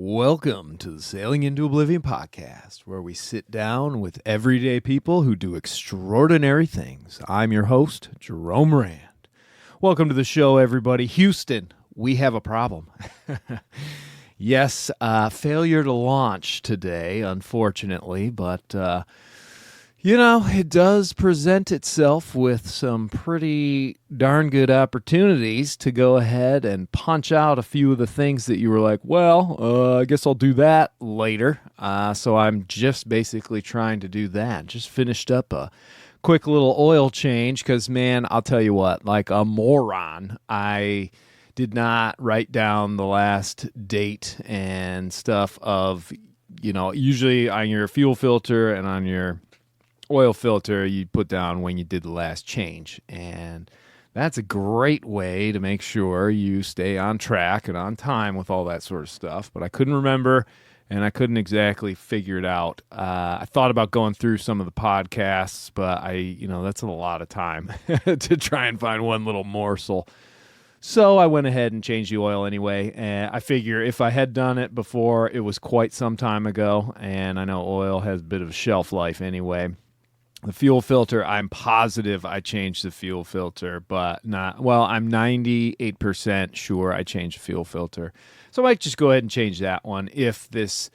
Welcome to the Sailing into Oblivion podcast, where we sit down with everyday people who do extraordinary things. I'm your host, Jerome Rand. Welcome to the show, everybody. Houston, we have a problem. Yes, failure to launch today, unfortunately, but it does present itself with some pretty darn good opportunities to go ahead and punch out a few of the things that you were like, I guess I'll do that later. So I'm just basically trying to do that. Just finished up a quick little oil change because, man, I'll tell you what, like a moron, I did not write down the last date and stuff of, usually on your fuel filter and on your oil filter, you put down when you did the last change. And that's a great way to make sure you stay on track and on time with all that sort of stuff. But I couldn't remember, and I couldn't exactly figure it out. I thought about going through some of the podcasts, but that's a lot of time to try and find one little morsel. So I went ahead and changed the oil anyway, and I figure if I had done it before, it was quite some time ago, and I know oil has a bit of a shelf life anyway. The fuel filter, I'm positive I changed the fuel filter, but I'm 98% sure I changed the fuel filter. So I might just go ahead and change that one if this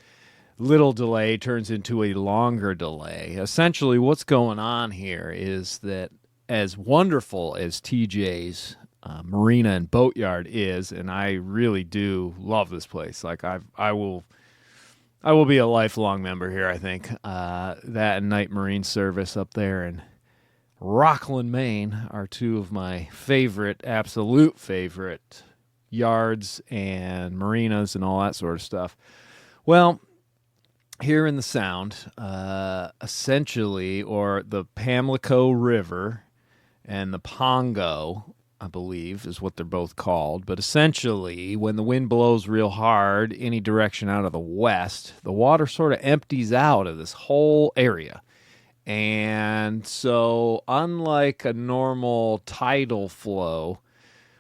little delay turns into a longer delay. Essentially, what's going on here is that as wonderful as TJ's marina and boatyard is, and I really do love this place. Like I will be a lifelong member here, I think. That and Night Marine Service up there in Rockland, Maine are two of my absolute favorite yards and marinas and all that sort of stuff. Well, here in the Sound, essentially, or the Pamlico River and the Pongo, I believe, is what they're both called. But essentially, when the wind blows real hard, any direction out of the west, the water sort of empties out of this whole area. And so, unlike a normal tidal flow,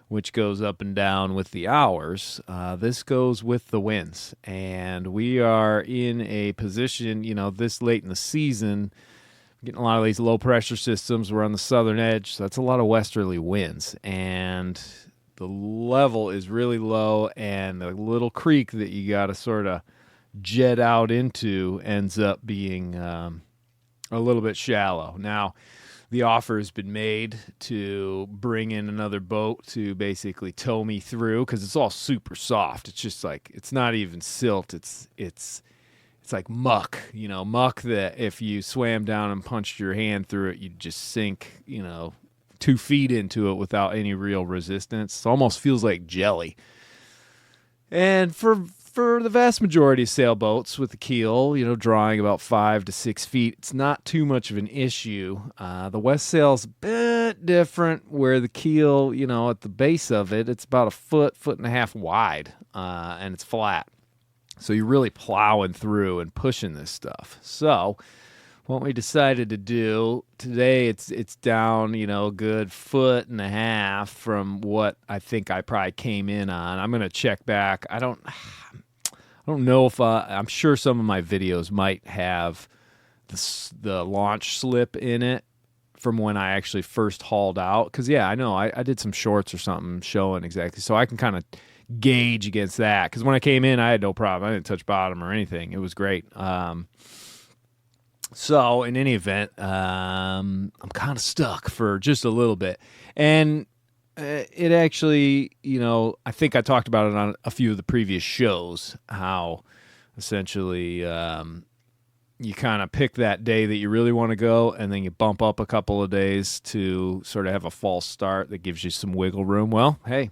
which goes up and down with the hours, this goes with the winds. And we are in a position, this late in the season, getting a lot of these low pressure systems. We're on the southern edge, so that's a lot of westerly winds, and the level is really low, and the little creek that you got to sort of jet out into ends up being a little bit shallow. Now, the offer has been made to bring in another boat to basically tow me through because it's all super soft. It's just like, it's not even silt. It's like muck, muck that if you swam down and punched your hand through it, you'd just sink, 2 feet into it without any real resistance. It almost feels like jelly. And for the vast majority of sailboats with the keel, drawing about 5 to 6 feet, it's not too much of an issue. The West Sail's a bit different where the keel, at the base of it, it's about a foot and a half wide, and it's flat. So you're really plowing through and pushing this stuff. So what we decided to do today, it's down, a good 1.5 feet from what I think I probably came in on. I'm going to check back. I don't know if I'm sure some of my videos might have the launch slip in it from when I actually first hauled out. Because, I know I did some shorts or something showing exactly. So I can kind of gauge against that, because when I came in I had no problem. I didn't touch bottom or anything. It was great. So in any event, I'm kind of stuck for just a little bit, and it actually, I think I talked about it on a few of the previous shows, how essentially you kind of pick that day that you really want to go, and then you bump up a couple of days to sort of have a false start that gives you some wiggle room. Well, hey,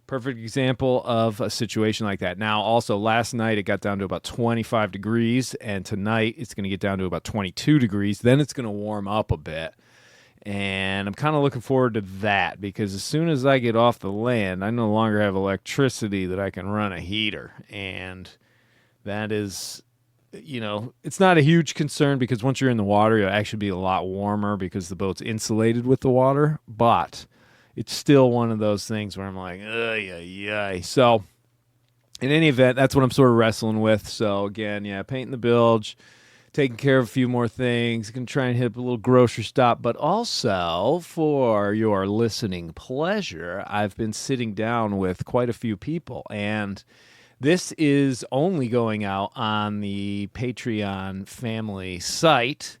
perfect example of a situation like that. Now, also, last night it got down to about 25 degrees, and tonight it's going to get down to about 22 degrees. Then it's going to warm up a bit, and I'm kind of looking forward to that, because as soon as I get off the land, I no longer have electricity that I can run a heater, and that is, it's not a huge concern, because once you're in the water, you'll actually be a lot warmer because the boat's insulated with the water, but it's still one of those things where I'm like, ay. So in any event, that's what I'm sort of wrestling with. So again, yeah, painting the bilge, taking care of a few more things, going to try and hit up a little grocery stop, but also for your listening pleasure, I've been sitting down with quite a few people, and this is only going out on the Patreon family site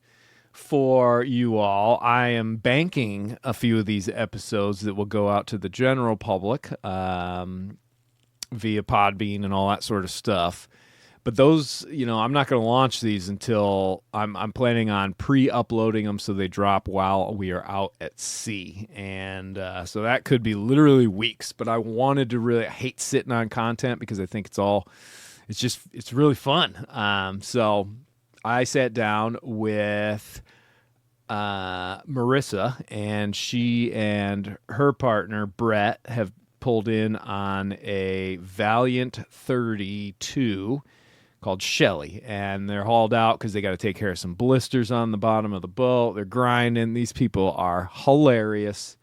for you all. I am banking a few of these episodes that will go out to the general public via Podbean and all that sort of stuff. But those, I'm not going to launch these until I'm planning on pre-uploading them so they drop while we are out at sea. And so that could be literally weeks. But I wanted to I hate sitting on content because I think it's really fun. So I sat down with Marisa, and she and her partner, Brett, have pulled in on a Valiant 32 called Shelly, and they're hauled out because they got to take care of some blisters on the bottom of the boat. They're grinding. These people are hilarious.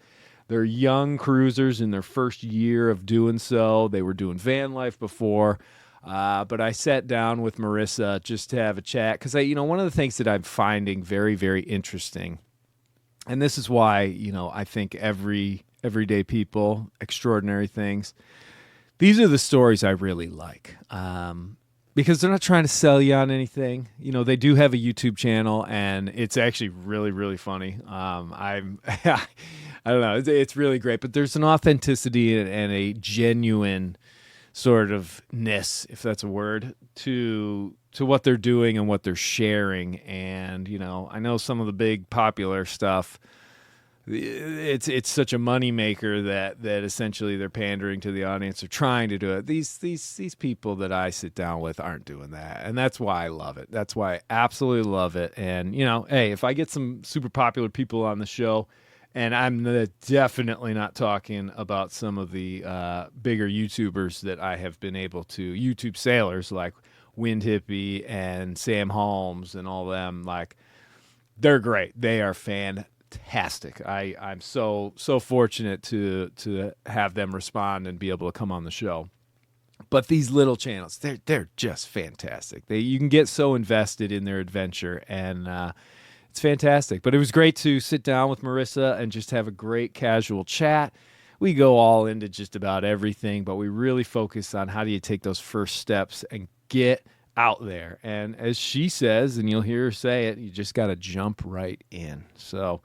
They're young cruisers in their first year of doing so. They were doing van life before, but I sat down with Marisa just to have a chat because one of the things that I'm finding very, very interesting, and this is why I think everyday people, extraordinary things. These are the stories I really like because they're not trying to sell you on anything. They do have a YouTube channel, and it's actually really, really funny. I don't know. It's really great, but there's an authenticity and a genuine sort of ness, if that's a word, to what they're doing and what they're sharing. And I know some of the big popular stuff, it's such a moneymaker that essentially they're pandering to the audience or trying to do it. These people that I sit down with aren't doing that, and that's why I love it. That's why I absolutely love it. And hey, if I get some super popular people on the show, and I'm definitely not talking about some of the bigger YouTubers that I have been able to, YouTube sailors like Wind Hippie and Sam Holmes and all them, like, they're great. They are fantastic. I'm so fortunate to have them respond and be able to come on the show. But these little channels, they're just fantastic. You can get so invested in their adventure, and it's fantastic. But it was great to sit down with Marisa and just have a great casual chat. We go all into just about everything, but we really focus on how do you take those first steps and get out there. And as she says, and you'll hear her say it, you just got to jump right in. So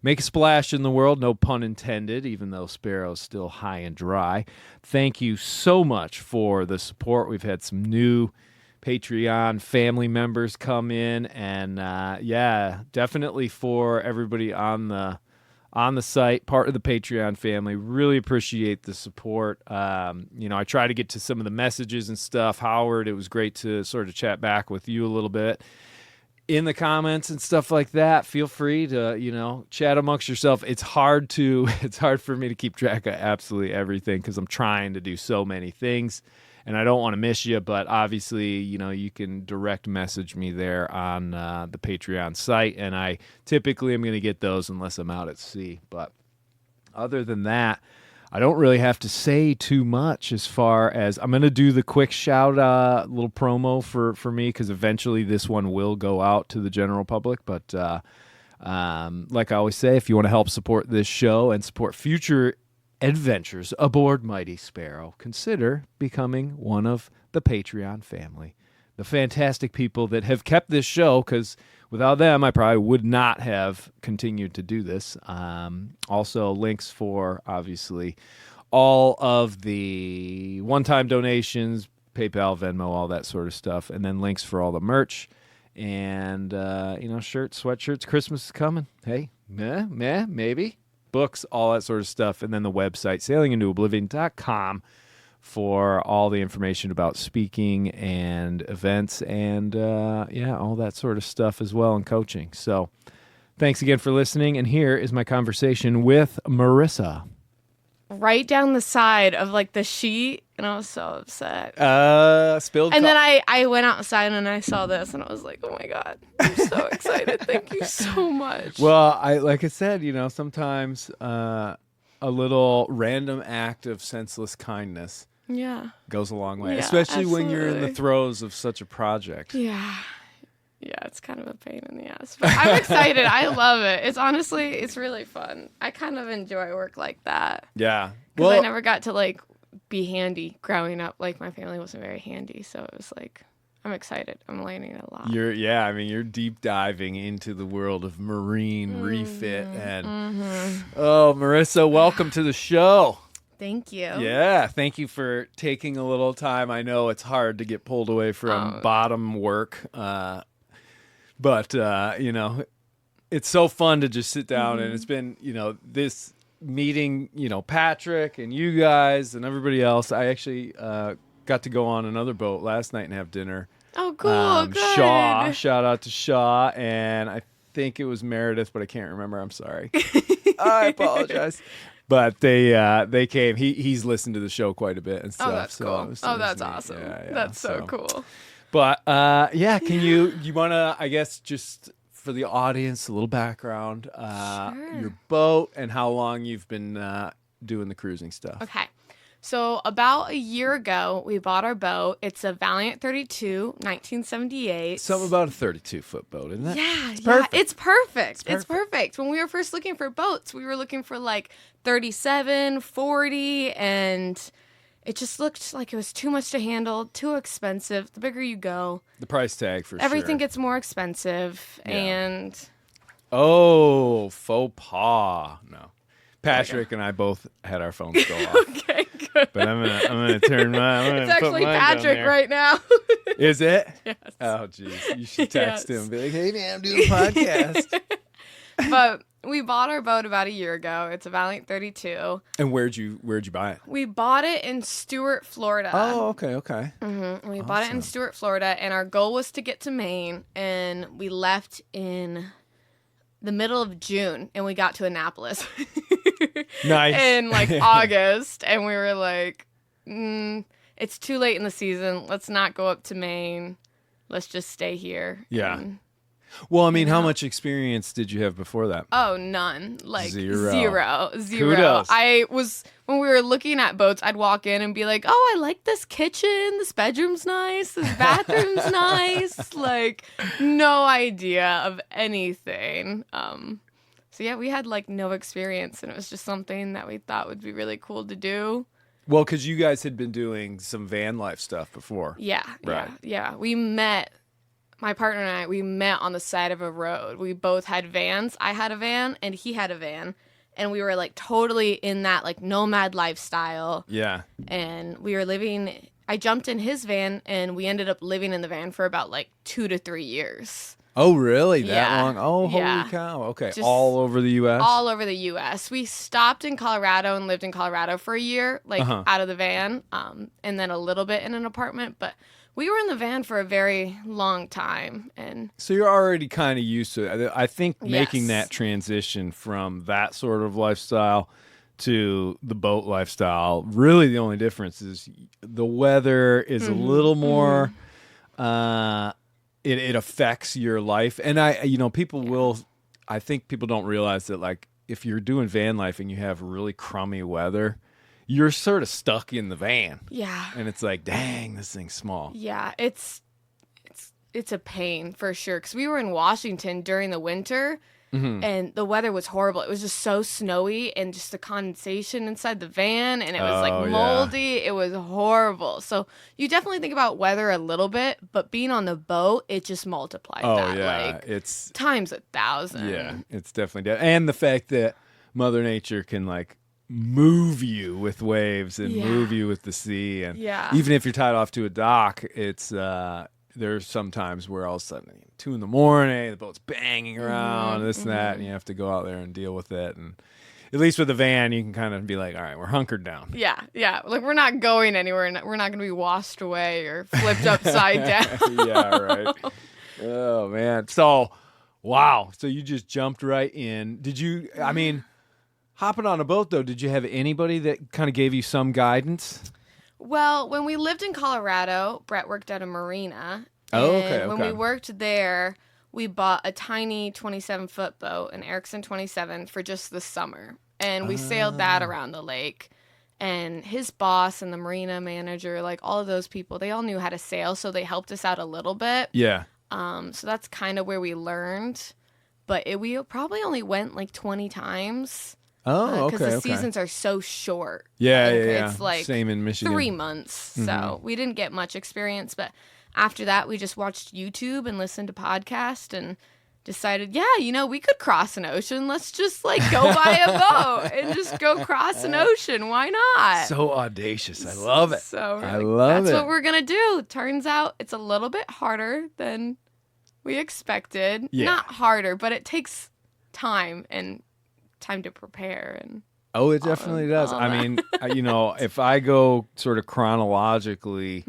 make a splash in the world, no pun intended, even though Sparrow's still high and dry. Thank you so much for the support. We've had some new Patreon family members come in, and definitely for everybody on the site, part of the Patreon family, really appreciate the support. I try to get to some of the messages and stuff. Howard, it was great to sort of chat back with you a little bit in the comments and stuff like that. Feel free to chat amongst yourself. It's hard for me to keep track of absolutely everything because I'm trying to do so many things. And I don't want to miss you, but obviously, you can direct message me there on the Patreon site, and I typically am going to get those unless I'm out at sea. But other than that, I don't really have to say too much as far as I'm going to do the quick shout little promo for me because eventually this one will go out to the general public. But like I always say, if you want to help support this show and support future adventures aboard Mighty Sparrow, consider becoming one of the Patreon family. The fantastic people that have kept this show, because without them, I probably would not have continued to do this. Also, links for, obviously, all of the one-time donations, PayPal, Venmo, all that sort of stuff, and then links for all the merch and, shirts, sweatshirts. Christmas is coming. Hey, maybe. Books, all that sort of stuff, and then the website, sailingintoOblivion.com, for all the information about speaking and events and, all that sort of stuff as well, and coaching. So thanks again for listening, and here is my conversation with Marisa. Right down the side of the sheet, and I was so upset. Spilled. And then I went outside and I saw this, and I was like, "Oh my god, I'm so excited! Thank you so much." Well, like I said, sometimes a little random act of senseless kindness Yeah. goes a long way, Yeah, especially when you're in the absolutely. throes of such a project. Yeah. Yeah, it's kind of a pain in the ass. But I'm excited. I love it. It's really fun. I kind of enjoy work like that. Yeah. Because I never got to, like, be handy growing up. Like, my family wasn't very handy. So it was like, I'm excited. I'm learning a lot. You're deep diving into the world of marine refit. And oh, Marisa, welcome to the show. Thank you. Yeah, thank you for taking a little time. I know it's hard to get pulled away from bottom work. But, it's so fun to just sit down, and it's been, this meeting, Patrick and you guys and everybody else. I actually got to go on another boat last night and have dinner. Oh, cool. Good. Shaw, shout out to Shaw, and I think it was Meredith, but I can't remember. I'm sorry. I apologize. But they came. He's listened to the show quite a bit and stuff. Oh, that's cool. That's awesome. Yeah, that's so cool. But can you want to, I guess, just for the audience, a little background, Sure. your boat and how long you've been doing the cruising stuff. Okay. So about a year ago, we bought our boat. It's a Valiant 32, 1978. Something about a 32-foot boat, isn't it? Yeah, It's perfect. It's perfect. When we were first looking for boats, we were looking for like 37, 40, and it just looked like it was too much to handle, too expensive. The bigger you go, The price tag for everything sure. gets more expensive, Yeah. and Oh, faux pas. No. Patrick and I both had our phones go off. okay, good. But I'm gonna turn mine. It's actually Patrick right now. Is it? Yes. Oh, geez. You should text Yes. him and be like, hey, man, I'm doing a podcast. But we bought our boat about a year ago. It's a Valiant 32. And where'd you buy it? We bought it in Stuart, Florida. Oh, okay. We bought it in Stuart, Florida, and our goal was to get to Maine, and we left in the middle of June, and we got to Annapolis. Nice. In like August, and we were like, it's too late in the season. Let's not go up to Maine. Let's just stay here. Yeah. And, Well, I mean, how much experience did you have before that? oh, none. Like Zero. zero. When we were looking at boats, I'd walk in and be like, oh, I like this kitchen. This bedroom's nice. This bathroom's nice. Like, no idea of anything. So yeah, we had like no experience, and it was just something that we thought would be really cool to do. Well, because you guys had been doing some van life stuff before. Yeah. Right. Yeah. We met. My partner and I, we met on the side of a road. We both had vans. I had a van and he had a van. And we were like totally in that like nomad lifestyle. Yeah. And we were living, I jumped in his van and we ended up living in the van for about like 2 to 3 years. Oh, really? That Yeah. long? Oh, Yeah. holy cow. Okay. Just all over the U.S.? All over the U.S. We stopped in Colorado and lived in Colorado for a year, like out of the van, and then a little bit in an apartment. But we were in the van for a very long time. And So you're already kind of used to it. I think making Yes. that transition from that sort of lifestyle to the boat lifestyle, really the only difference is the weather is a little more, it affects your life. And I think people don't realize that, like, if you're doing van life and you have really crummy weather, you're sort of stuck in the van. yeah. And it's like, dang, this thing's small. Yeah, it's a pain for sure. Because we were in Washington during the winter, and the weather was horrible. It was just so snowy, and just the condensation inside the van, and it was Oh, like yeah. moldy. It was horrible. So you definitely think about weather a little bit, but being on the boat, it just multiplied Oh, that yeah. like It's times 1,000. Yeah, it's definitely and the fact that Mother Nature can like move you with waves and Yeah. move you with the sea, and Yeah. even if you're tied off to a dock, it's there's some times where all of a sudden 2 a.m, the boat's banging around, this and that, and you have to go out there and deal with it. And at least with a van, you can kind of be like, all right, we're hunkered down. Yeah. Like we're not going anywhere. And we're not going to be washed away or flipped upside down. Yeah, right. Oh man. So, wow. So you just jumped right in. Did you? I mean, hopping on a boat though, did you have anybody that kind of gave you some guidance? Well, when we lived in Colorado, Brett worked at a marina. Oh, and okay, when okay. we worked there, we bought a tiny 27-foot boat, an Erickson 27, for just the summer. And we sailed that around the lake. And his boss and the marina manager, like all of those people, they all knew how to sail, so they helped us out a little bit. Yeah. So that's kind of where we learned. But we probably only went like 20 times. Oh, okay. Because the seasons are so short. Yeah. It's like same in Michigan. 3 months. So we didn't get much experience. But after that, we just watched YouTube and listened to podcasts and decided, we could cross an ocean. Let's just like go buy a boat and just go cross an ocean. Why not? So audacious. I love it. So I love that's it. what we're going to do. Turns out it's a little bit harder than we expected. Yeah. Not harder, but it takes time to prepare. And Oh, it definitely does. I mean, if I go sort of chronologically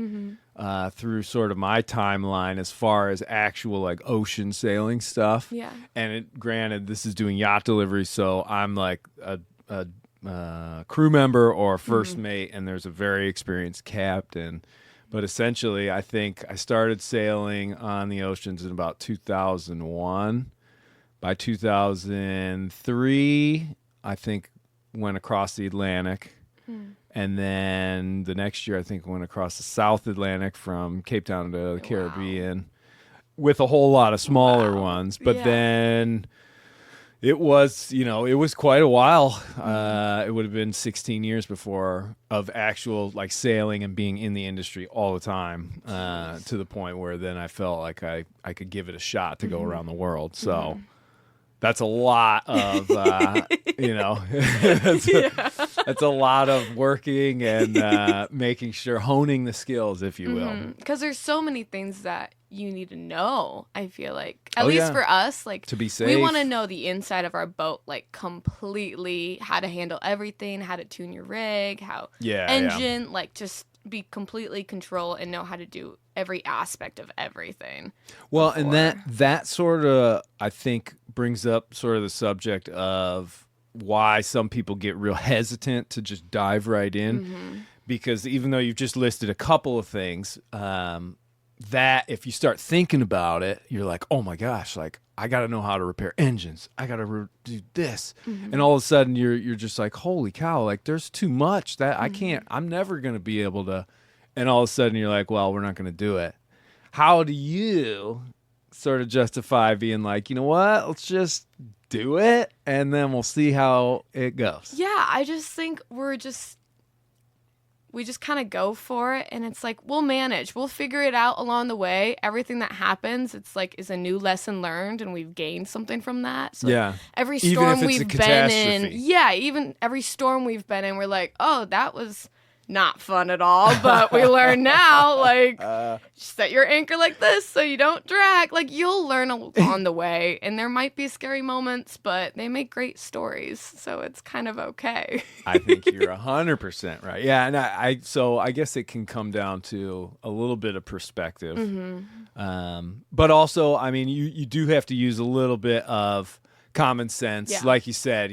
through sort of my timeline as far as actual like ocean sailing stuff, yeah. and granted, this is doing yacht delivery, so I'm like a crew member or first mate, and there's a very experienced captain. But essentially, I think I started sailing on the oceans in about 2001. By 2003, I think went across the Atlantic. And then the next year, I think went across the South Atlantic from Cape Town to the Caribbean with a whole lot of smaller ones. But then it was quite a while. It would have been 16 years before of actual like sailing and being in the industry all the time to the point where then I felt like I could give it a shot to go around the world. So that's a lot of, that's a lot of working and making sure, honing the skills, if you will. Because there's so many things that you need to know, I feel like. At least for us, like, to be safe. We want to know the inside of our boat, like, completely, how to handle everything, how to tune your rig, engine, like, just be completely control and know how to do every aspect of everything. Well, and that sort of, I think, brings up sort of the subject of why some people get real hesitant to just dive right in. Because even though you've just listed a couple of things, that if you start thinking about it, you're like, oh my gosh, like I got to know how to repair engines. I got to do this. And all of a sudden you're just like, holy cow, like there's too much that I can't, I'm never going to be able to. And all of a sudden you're like, well, we're not going to do it. How do you sort of justify being like, you know what, let's just do it and then we'll see how it goes? Yeah, I just think we just kind of go for it, and it's like we'll manage. We'll figure it out along the way. Everything that happens, it's like is a new lesson learned, and we've gained something from that. So every storm we've been in, even every storm we've been in, we're like, oh, that was not fun at all, but we learn now, like, set your anchor like this so you don't drag. Like, you'll learn on the way, and there might be scary moments, but they make great stories, so it's kind of okay. I think you're 100% right. Yeah, and so I guess it can come down to a little bit of perspective. But also, I mean, you do have to use a little bit of common sense. Yeah. Like you said,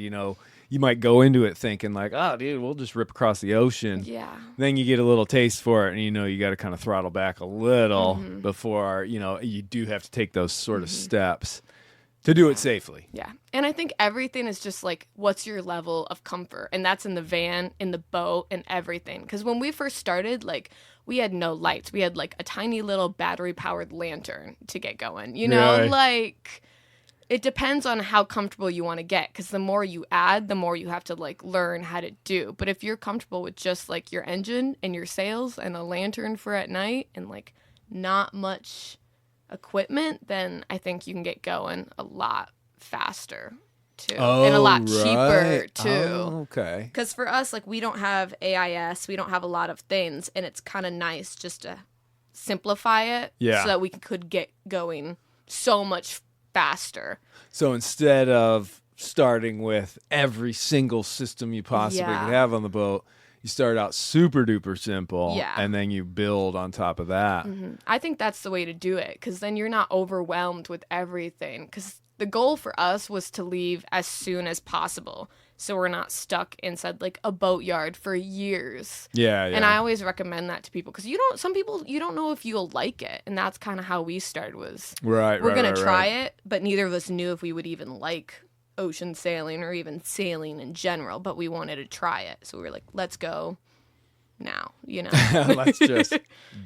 you might go into it thinking like, oh, dude, we'll just rip across the ocean. Yeah. Then you get a little taste for it, and you got to kind of throttle back a little before, you do have to take those sort of steps to do it safely. Yeah. And I think everything is just like, what's your level of comfort? And that's in the van, in the boat, and everything. Because when we first started, like, we had no lights. We had like a tiny little battery-powered lantern to get going. Really? Like... It depends on how comfortable you want to get, because the more you add, the more you have to like learn how to do. But if you're comfortable with just like your engine and your sails and a lantern for at night and like not much equipment, then I think you can get going a lot faster too, and a lot cheaper too. Oh, okay. Because for us, like, we don't have AIS, we don't have a lot of things, and it's kind of nice just to simplify it, so that we could get going so much faster. So instead of starting with every single system you possibly could have on the boat, you start out super duper simple, and then you build on top of that. I think that's the way to do it, because then you're not overwhelmed with everything. Because the goal for us was to leave as soon as possible, so we're not stuck inside like a boatyard for years. Yeah. And I always recommend that to people, because some people you don't know if you'll like it, and that's kind of how we started. Was we're gonna try it, but neither of us knew if we would even like ocean sailing or even sailing in general, but we wanted to try it. So we were like, let's go now, Let's just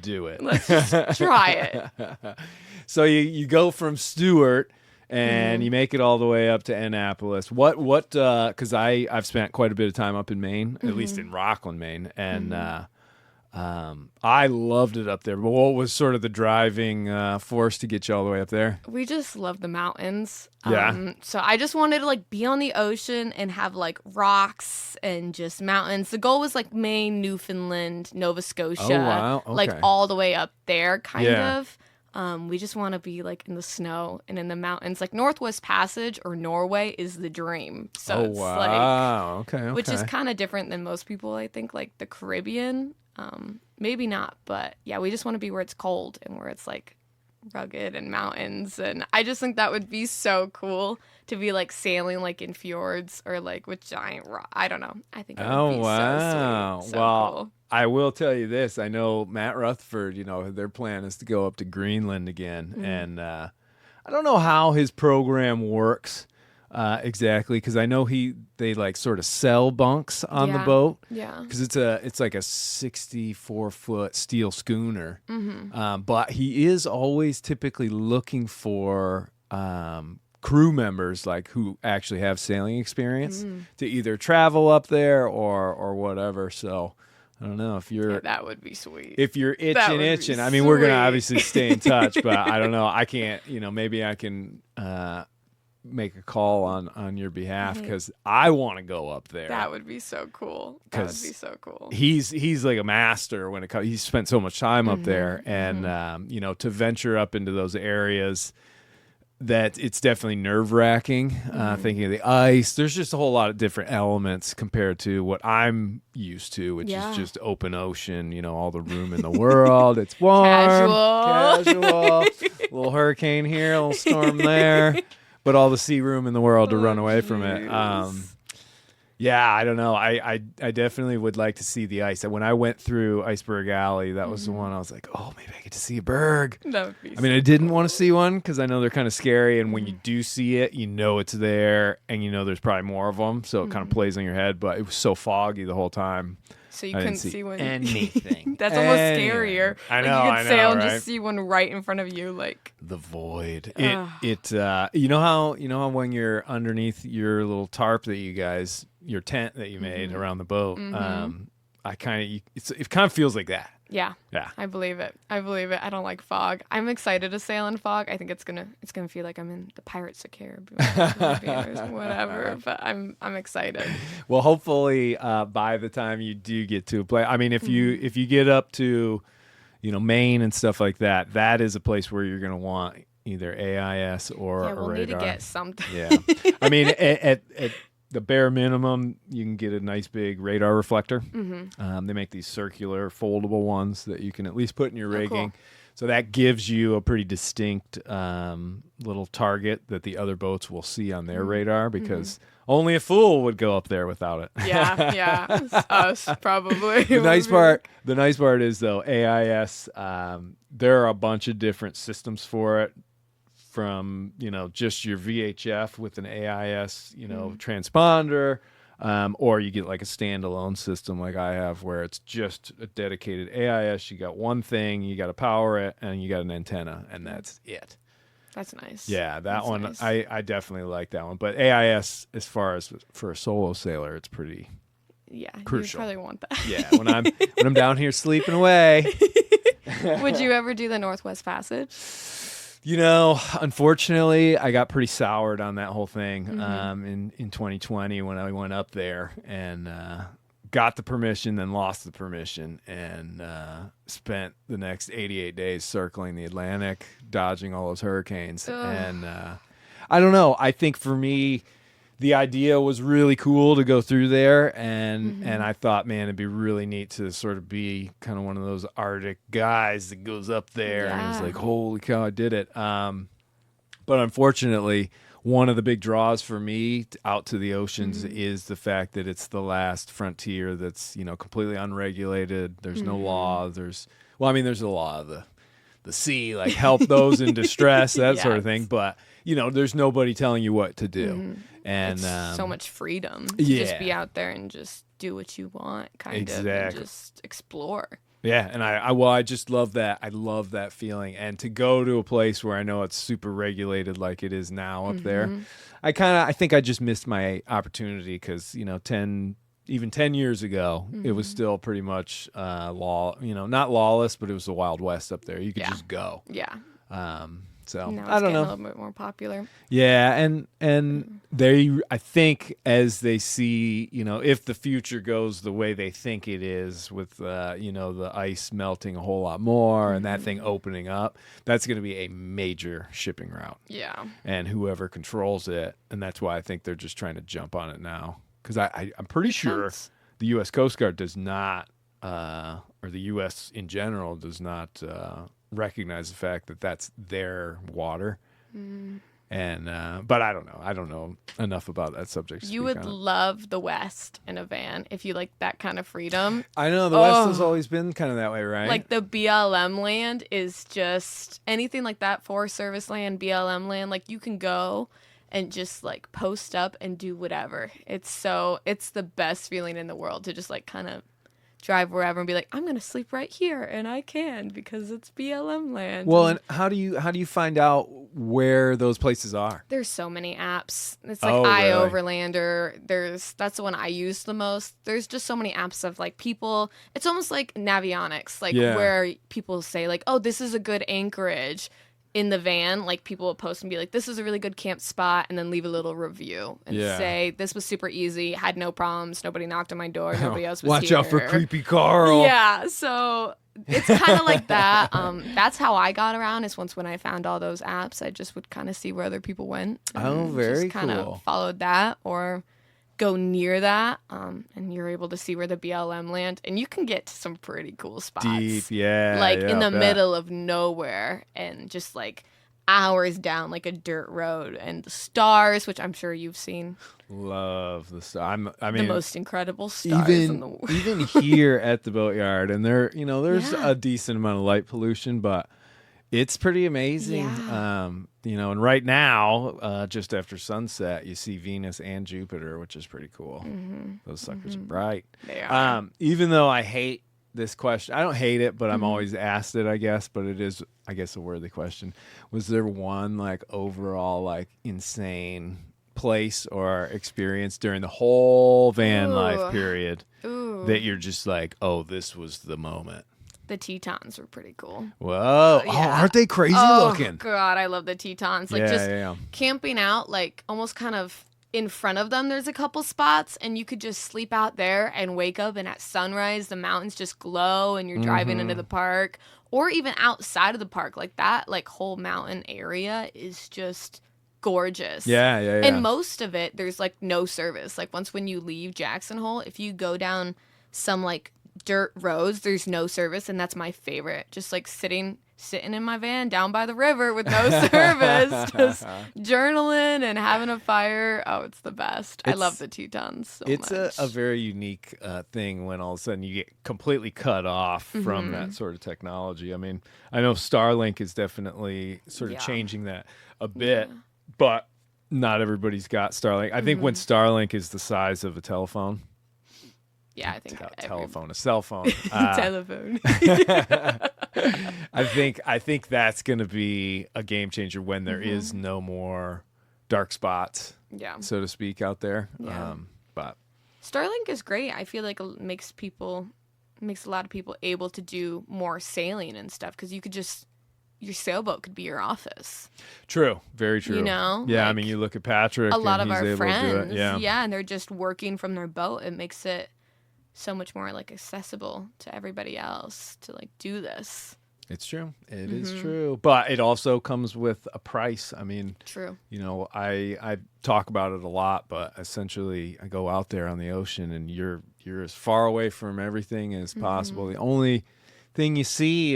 do it. Let's just try it. So you go from Stewart and you make it all the way up to Annapolis. What because I've spent quite a bit of time up in Maine, at least in Rockland, Maine, and I loved it up there. But what was sort of the driving force to get you all the way up there? We just love the mountains. Yeah. So I just wanted to like be on the ocean and have like rocks and just mountains. The goal was like Maine, Newfoundland, Nova Scotia. Oh, wow. Okay. Like all the way up there kind Yeah. of. We just want to be like in the snow and in the mountains. Like Northwest Passage or Norway is the dream. So it's wow. like, Okay. which is kind of different than most people, I think, like the Caribbean. Maybe not, but yeah, we just want to be where it's cold and where it's like rugged and mountains. And I just think that would be so cool to be like sailing like in fjords or like with giant I don't know. I think it would be wow. so sweet. So Well, cool. I will tell you this. I know Matt Rutherford, their plan is to go up to Greenland again. And I don't know how his program works exactly, because I know they like sort of sell bunks on the boat. Yeah. Because it's like a 64-foot steel schooner. But he is always typically looking for crew members like who actually have sailing experience to either travel up there or whatever. So I don't know if you're That would be sweet. if you're That would be itching. I mean, we're gonna sweet. obviously stay in touch, but I don't know. I can't. Maybe I can make a call on your behalf because I want to go up there. That would be so cool. That would be 'Cause so cool. He's like a master when it comes. He's spent so much time up there, and to venture up into those areas, that it's definitely nerve-wracking. Thinking of the ice, there's just a whole lot of different elements compared to what I'm used to, which is just open ocean. All the room in the world. It's warm, casual. Little hurricane here, a little storm there, but all the sea room in the world to run away from it. Yeah, I don't know. I definitely would like to see the ice. When I went through Iceberg Alley, that was the one I was like, oh, maybe I get to see a berg. That would be I mean, I didn't want to see one because I know they're kind of scary. And when you do see it, it's there and there's probably more of them. So it kind of plays on your head. But it was so foggy the whole time. So you I couldn't didn't see one. anything. That's almost scarier. I know, Like you could sail and right? just see one right in front of you, like The void. You know how when you're underneath your little tarp that your tent that you made around the boat, it kind of feels like that. yeah. Yeah. I believe it. I don't like fog. I'm excited to sail in fog. I think it's gonna feel like I'm in the Pirates of the Caribbean or whatever. But I'm excited. Well, hopefully, by the time you do get to a place, I mean, if you get up to, Maine and stuff like that, that is a place where you're gonna want either AIS or a We'll radar. need to get something. Yeah, I mean, at the bare minimum, you can get a nice big radar reflector. They make these circular, foldable ones that you can at least put in your rigging. Cool. So that gives you a pretty distinct little target that the other boats will see on their radar, because only a fool would go up there without it. Yeah. It's us probably. The nice part is though, AIS. There are a bunch of different systems for it. From just your VHF with an AIS transponder, or you get like a standalone system like I have, where it's just a dedicated AIS. You got one thing, you got to power it, and you got an antenna, and that's it. That's nice. Yeah, That's one nice. I definitely like that one. But AIS, as far as for a solo sailor, it's pretty Yeah. crucial. You probably want that. Yeah, when I'm down here sleeping away. Would you ever do the Northwest Passage? Unfortunately, I got pretty soured on that whole thing in 2020 when I went up there and got the permission, then lost the permission, and spent the next 88 days circling the Atlantic, dodging all those hurricanes. Ugh. And I don't know. I think for me, the idea was really cool to go through there, and I thought, man, it'd be really neat to sort of be kind of one of those Arctic guys that goes up there and is like, holy cow, I did it. But unfortunately, one of the big draws for me out to the oceans is the fact that it's the last frontier that's completely unregulated. There's no law. There's a law of the sea, like help those in distress, that sort of thing. But there's nobody telling you what to do. And it's so much freedom to just be yeah. out there and just do what you want, kind of, and Exactly. just explore. Yeah, and I just love that. I love that feeling, and to go to a place where I know it's super regulated like it is now up there. I think I just missed my opportunity because 10 years ago it was still pretty much law. Not lawless, but it was the Wild West up there. You could just go. Yeah. So Now I it's don't getting a know. little bit more popular. Yeah, and I think as they see, if the future goes the way they think it is with the ice melting a whole lot more and that thing opening up, that's going to be a major shipping route. Yeah. And whoever controls it, and that's why I think they're just trying to jump on it now, because I'm pretty sure sense. the U.S. Coast Guard does not, or the U.S. in general does not recognize the fact that that's their water. And but I don't know enough about that subject to You speak would on it. love the West in a van if you like that kind of freedom. I know the West has always been kind of that way, right? Like the BLM land is just anything like that, Forest Service land, BLM land, like you can go and just like post up and do whatever. It's the best feeling in the world to just like kind of drive wherever and be like, I'm gonna sleep right here, and I can because it's BLM land. Well, and how do you find out where those places are? There's so many apps. It's like Really? iOverlander. That's the one I use the most. There's just so many apps of like people. It's almost like Navionics, like where people say like, oh, this is a good anchorage in the van. Like people will post and be like, this is a really good camp spot, and then leave a little review and say, this was super easy, had no problems, nobody knocked on my door, nobody else was Watch here. out for creepy Carl. Yeah, so it's kind of like that. That's how I got around. Is when I found all those apps, I just would kind of see where other people went. Oh, very just kind cool. of followed that or go near that, and you're able to see where the BLM land, and you can get to some pretty cool spots. Deep, yeah. Like yeah, in the I bet. middle of nowhere, and just like hours down like a dirt road, and the stars, which I'm sure you've seen. Love the star. I The mean, most incredible stars in the world. even here at the boatyard, and there's a decent amount of light pollution, but it's pretty amazing. Yeah. And right now, just after sunset, you see Venus and Jupiter, which is pretty cool. Those suckers are bright. They are. Even though I hate this question, I don't hate it, but I'm always asked it, I guess. But it is, I guess, a worthy question. Was there one like overall like insane place or experience during the whole van life period that you're just like, oh, this was the moment? The Tetons were pretty cool. Whoa. Yeah. Oh, aren't they crazy looking? God, I love the Tetons. Like camping out, like almost kind of in front of them, there's a couple spots, and you could just sleep out there and wake up, and at sunrise, the mountains just glow, and you're driving into the park, or even outside of the park. Like that, like whole mountain area is just gorgeous. Yeah. And most of it, there's like no service. Like when you leave Jackson Hole, if you go down some like dirt roads, there's no service, and that's my favorite. Just like sitting in my van down by the river with no service, just journaling and having a fire. Oh, it's the best. I love the Tetons so much. It's a very unique thing when all of a sudden you get completely cut off from that sort of technology. I mean, I know Starlink is definitely sort of changing that a bit, but not everybody's got Starlink. I think when Starlink is the size of a telephone, I think a cell phone. telephone. I think that's going to be a game changer when there is no more dark spots, so to speak, out there. Yeah. But Starlink is great. I feel like it makes a lot of people able to do more sailing and stuff, because you could just, your sailboat could be your office. True, very true. You know, yeah. I like, mean, you look at Patrick. A lot and of he's our able friends, to do it. and they're just working from their boat. It makes it so much more like accessible to everybody else to like do this. It's true. It is true. But it also comes with a price. I mean, True. I talk about it a lot, but essentially I go out there on the ocean and you're as far away from everything as possible. The only thing you see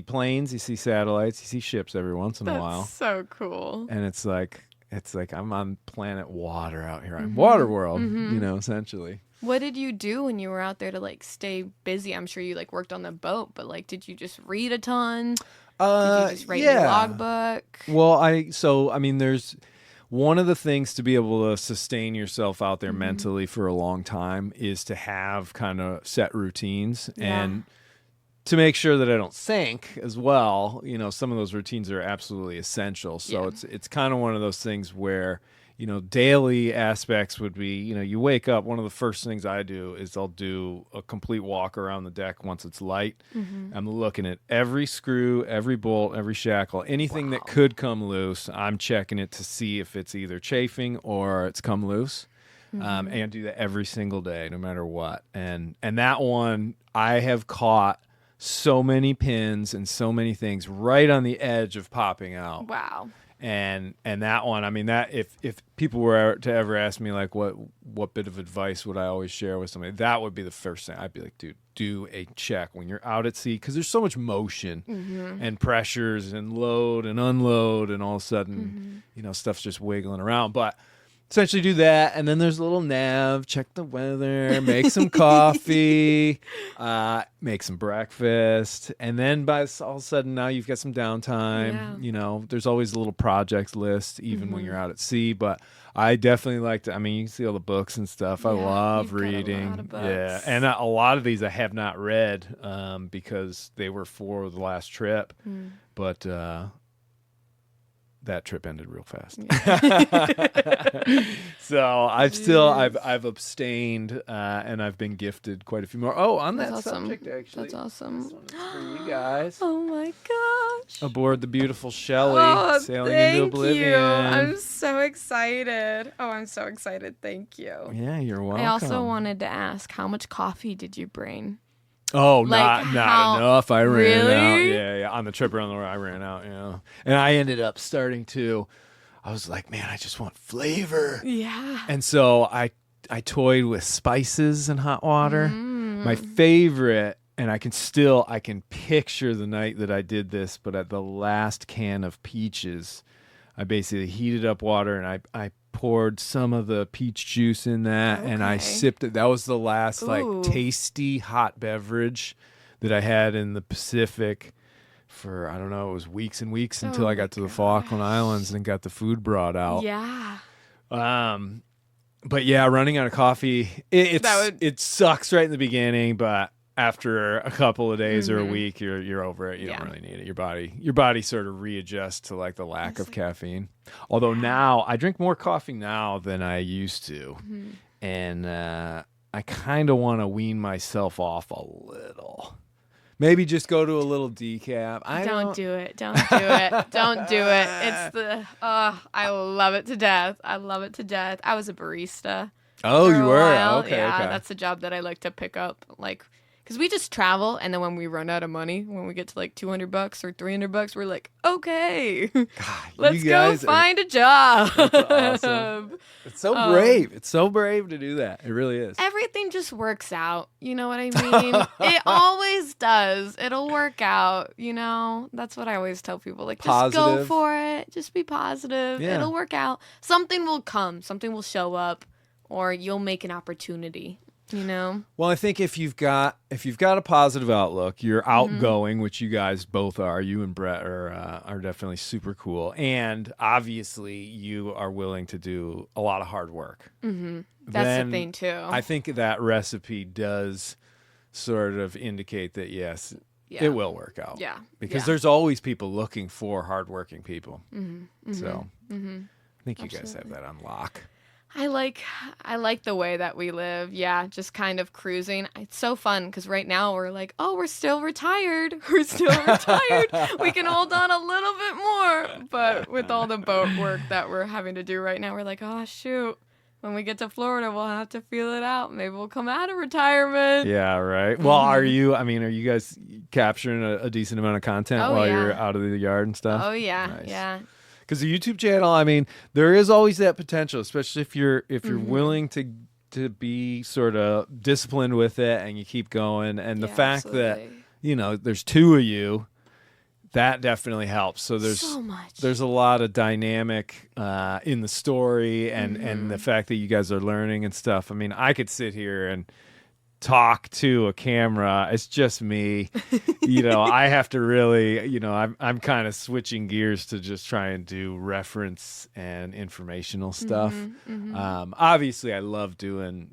planes, you see satellites, you see ships every once in a while. That's so cool. And it's like I'm on planet water out here. I'm water world, essentially. What did you do when you were out there to like stay busy? I'm sure you like worked on the boat, but like, did you just read a ton? Did you just write your logbook? Well, one of the things to be able to sustain yourself out there mentally for a long time is to have kind of set routines and to make sure that I don't sink as well. You know, some of those routines are absolutely essential. So it's kind of one of those things where, you know, daily aspects would be, you know, you wake up, one of the first things I do is I'll do a complete walk around the deck once it's light. I'm looking at every screw, every bolt, every shackle, anything that could come loose. I'm checking it to see if it's either chafing or it's come loose. And do that every single day, no matter what. And that one, I have caught so many pins and so many things right on the edge of popping out. Wow. And that one, I mean, that if people were to ever ask me like what bit of advice would I always share with somebody, that would be the first thing. I'd be like, dude, do a check when you're out at sea, because there's so much motion and pressures and load and unload, and all of a sudden, you know, stuff's just wiggling around. But essentially do that, and then there's a little nav, check the weather, make some coffee, make some breakfast, and then by all of a sudden now you've got some downtime. You know, there's always a little project list even when you're out at sea, but I definitely like to, I mean, you can see all the books and stuff. I love reading. A lot of books. Yeah, and a lot of these I have not read because they were for the last trip, but that trip ended real fast. So I've abstained, and I've been gifted quite a few more. Oh, on that subject, actually. That's awesome. This one is for you guys. Oh my gosh. Aboard the beautiful Shelley, sailing into Oblivion. You. I'm so excited. Oh, I'm so excited. Thank you. Yeah, you're welcome. I also wanted to ask, how much coffee did you bring? Oh, like not enough. I ran out. Really? Yeah. On the trip around the world, I ran out. And I ended up starting to. I was like, man, I just want flavor. Yeah. And so I toyed with spices and hot water. My favorite, and I can picture the night that I did this, but at the last can of peaches, I basically heated up water and I poured some of the peach juice in that, and I sipped it. That was the last like tasty hot beverage that I had in the Pacific for, I don't know, it was weeks and weeks until I got to the Falkland Islands and got the food brought out. Yeah. But yeah, running out of coffee, it sucks right in the beginning, but after a couple of days or a week, you're over it. You don't really need it. Your body sort of readjusts to like the lack of caffeine. Although now I drink more coffee now than I used to, and I kind of want to wean myself off a little. Maybe just go to a little decaf. Don't do it. Don't do it. Don't do it. It's I love it to death. I love it to death. I was a barista. Oh, you were? Okay. That's a job that I like to pick up, like, because we just travel, and then when we run out of money, when we get to like $200 or $300, we're like, okay, God, let's go find a job. That's awesome. It's so brave. It's so brave to do that. It really is. Everything just works out. You know what I mean? It always does. It'll work out. You know, that's what I always tell people. Like, just go for it. Just be positive. Yeah. It'll work out. Something will come. Something will show up, or you'll make an opportunity. You know? Well, I think if you've got a positive outlook, you're outgoing, which you guys both are. You and Brett are definitely super cool, and obviously you are willing to do a lot of hard work. That's the thing too. I think that recipe does sort of indicate that yes, it will work out. Yeah, because there's always people looking for hardworking people. So I think you guys have that on lock. I like the way that we live. Yeah, just kind of cruising. It's so fun because right now we're like, oh, we're still retired. We're still retired. We can hold on a little bit more. But with all the boat work that we're having to do right now, we're like, oh, shoot. When we get to Florida, we'll have to feel it out. Maybe we'll come out of retirement. Yeah, right. Well, are you guys capturing a decent amount of content while you're out of the yard and stuff? Oh, yeah. Nice. Yeah. Because the YouTube channel, I mean, there is always that potential, especially if you're willing to be sort of disciplined with it and you keep going. And the fact that, you know, there's two of you, that definitely helps. So there's so much. There's a lot of dynamic in the story and the fact that you guys are learning and stuff. I mean, I could sit here and talk to a camera. It's just me. I have to really, I'm kind of switching gears to just try and do reference and informational stuff. Obviously, I love doing,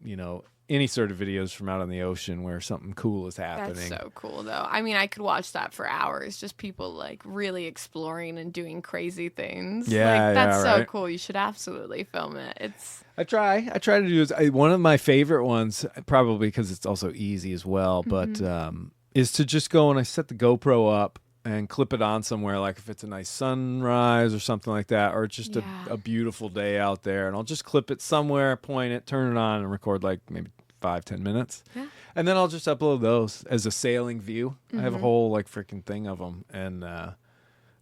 any sort of videos from out on the ocean where something cool is happening. That's so cool, though. I mean, I could watch that for hours. Just people like really exploring and doing crazy things. Yeah, that's so right. cool. You should absolutely film it. I try to do one of my favorite ones, probably because it's also easy as well, but is to just go and I set the GoPro up and clip it on somewhere, like if it's a nice sunrise or something like that, or just a beautiful day out there, and I'll just clip it somewhere, point it, turn it on, and record like maybe 5-10 minutes. Yeah. And then I'll just upload those as a sailing view. I have a whole like freaking thing of them, and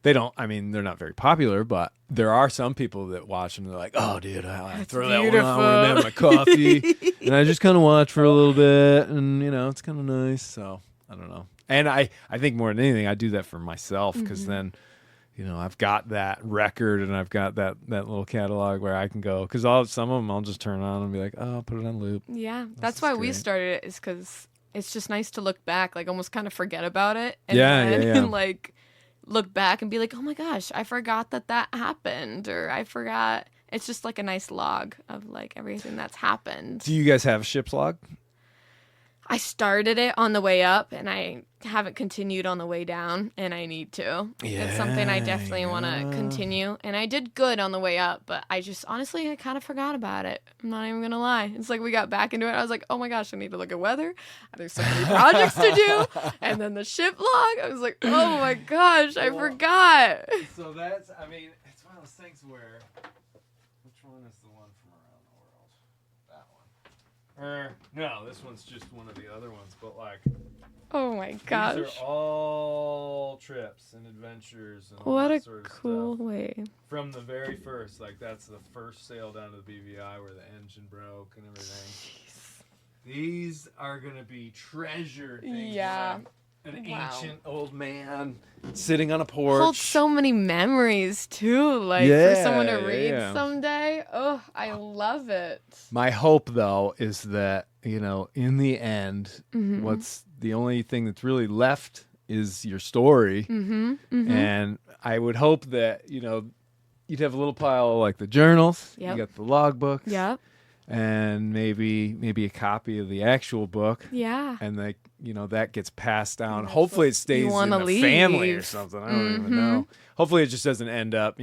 they're not very popular, but there are some people that watch them. They're like, "Oh, dude, I throw that one on when I'm having my coffee," and I just kind of watch for a little bit, and it's kind of nice. So I don't know. And I think more than anything, I do that for myself because then, I've got that record and I've got that little catalog where I can go. Because some of them I'll just turn on and be like, oh, I'll put it on loop. Yeah, that's why we started it, is because it's just nice to look back, like almost kind of forget about it. And then, like look back and be like, oh my gosh, I forgot that happened, or I forgot. It's just like a nice log of like everything that's happened. Do you guys have a ship's log? I started it on the way up, and I haven't continued on the way down, and I need to. Yeah, it's something I definitely want to continue, and I did good on the way up, but I just, honestly, I kind of forgot about it. I'm not even going to lie. It's like we got back into it. I was like, oh my gosh, I need to look at weather. There's so many projects to do. And then the ship log, I was like, oh my gosh, I forgot. So it's one of those things where, which one is the one from around the world? That one. No, this one's just one of the other ones, but like, oh my gosh, these are all trips and adventures and all what that a sort of cool stuff. way. From the very first, like that's the first sail down to the BVI where the engine broke and everything. Jeez. These are gonna be treasured things. Yeah. An ancient old man sitting on a porch. Holds so many memories too, like for someone to read someday. Oh, I love it. My hope though is that, in the end, what's the only thing that's really left is your story. And I would hope that, you'd have a little pile of like the journals, you got the logbooks. Yep. And maybe a copy of the actual book. Yeah. And that gets passed down. Hopefully it stays in the family or something. I don't even know. Hopefully it just doesn't end up,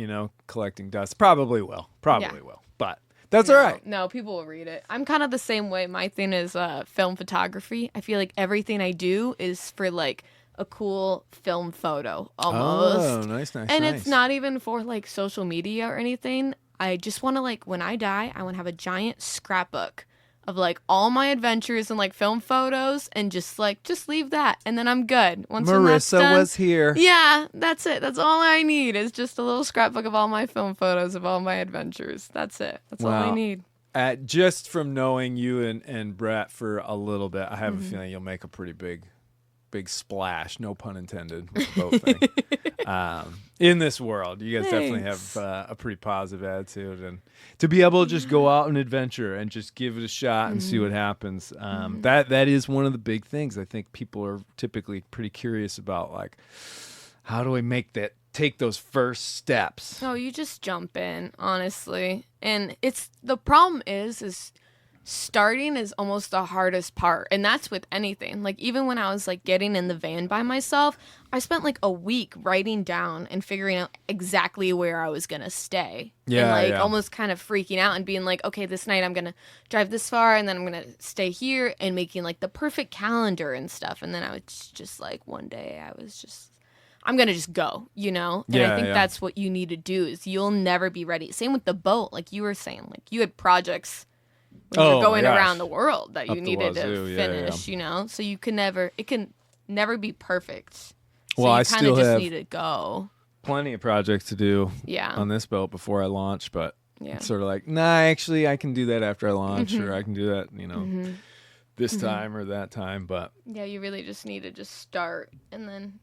collecting dust. Probably will. But that's all right. No, people will read it. I'm kind of the same way. My thing is film photography. I feel like everything I do is for like a cool film photo almost. Oh, nice. And it's not even for like social media or anything. I just want to, like, when I die, I want to have a giant scrapbook of like all my adventures and like film photos, and just leave that, and then I'm good. Once Marisa done, was here. Yeah, that's it. That's all I need, is just a little scrapbook of all my film photos of all my adventures. That's it. That's all I need. Just from knowing you and Brett for a little bit, I have a feeling you'll make a pretty big splash, no pun intended, with the boat thing. In this world, you guys definitely have a pretty positive attitude, and to be able to just go out and adventure and just give it a shot and see what happens. That is one of the big things. I think people are typically pretty curious about, like, how do I take those first steps? Oh, you just jump in, honestly. And the problem is starting is almost the hardest part, and that's with anything. Like, even when I was like getting in the van by myself, I spent like a week writing down and figuring out exactly where I was gonna stay. Almost kind of freaking out and being like, okay, this night I'm gonna drive this far, and then I'm gonna stay here, and making like the perfect calendar and stuff. And then I was just like, one day I'm gonna just go, And I think that's what you need to do, is you'll never be ready. Same with the boat, like you were saying, like you had projects when you're going around the world that you needed to finish, So it can never be perfect. So well, you I kind still of just have need to go. plenty of projects to do on this boat before I launch, but it's sort of like, nah, actually I can do that after I launch, or I can do that, this time or that time. But yeah, you really just need to just start and then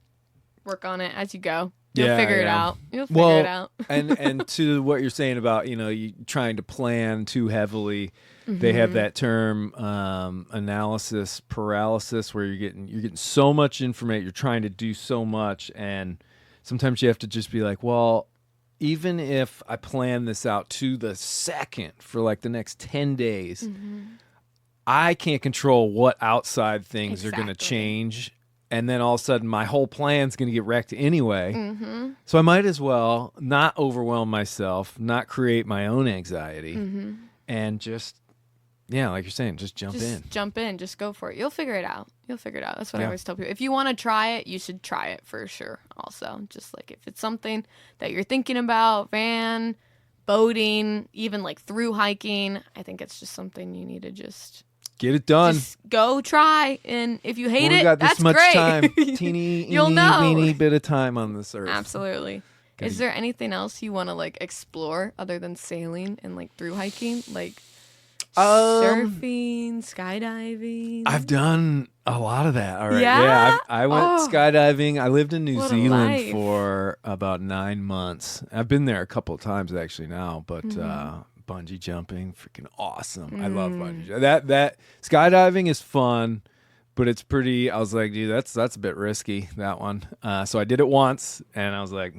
work on it as you go. You'll figure it out. You'll figure it out. and to what you're saying about, you trying to plan too heavily, They have that term analysis paralysis, where you're getting so much information, you're trying to do so much, and sometimes you have to just be like, well, even if I plan this out to the second for like the next 10 days, I can't control what outside things are going to change. And then all of a sudden my whole plan's going to get wrecked anyway. So I might as well not overwhelm myself, not create my own anxiety, and just, like you're saying, just jump in. Jump in. Just go for it. You'll figure it out. That's what I always tell people. If you want to try it, you should try it for sure. Also, just like if it's something that you're thinking about, van, boating, even like through hiking, I think it's just something you need to just get it done. Just go try, and if you hate we it, got this that's much great. time, you'll know, weeny bit of time on this earth. Absolutely. Is there anything else you want to like explore other than sailing and like through hiking, like surfing, skydiving? I've done a lot of that already. Yeah? I went skydiving. I lived in New What a Zealand life. for about 9 months. I've been there a couple of times actually now, but bungee jumping, freaking awesome. I love bungee jumping. That skydiving is fun, but it's pretty. I was like, dude, that's a bit risky, that one. So I did it once, and I was like,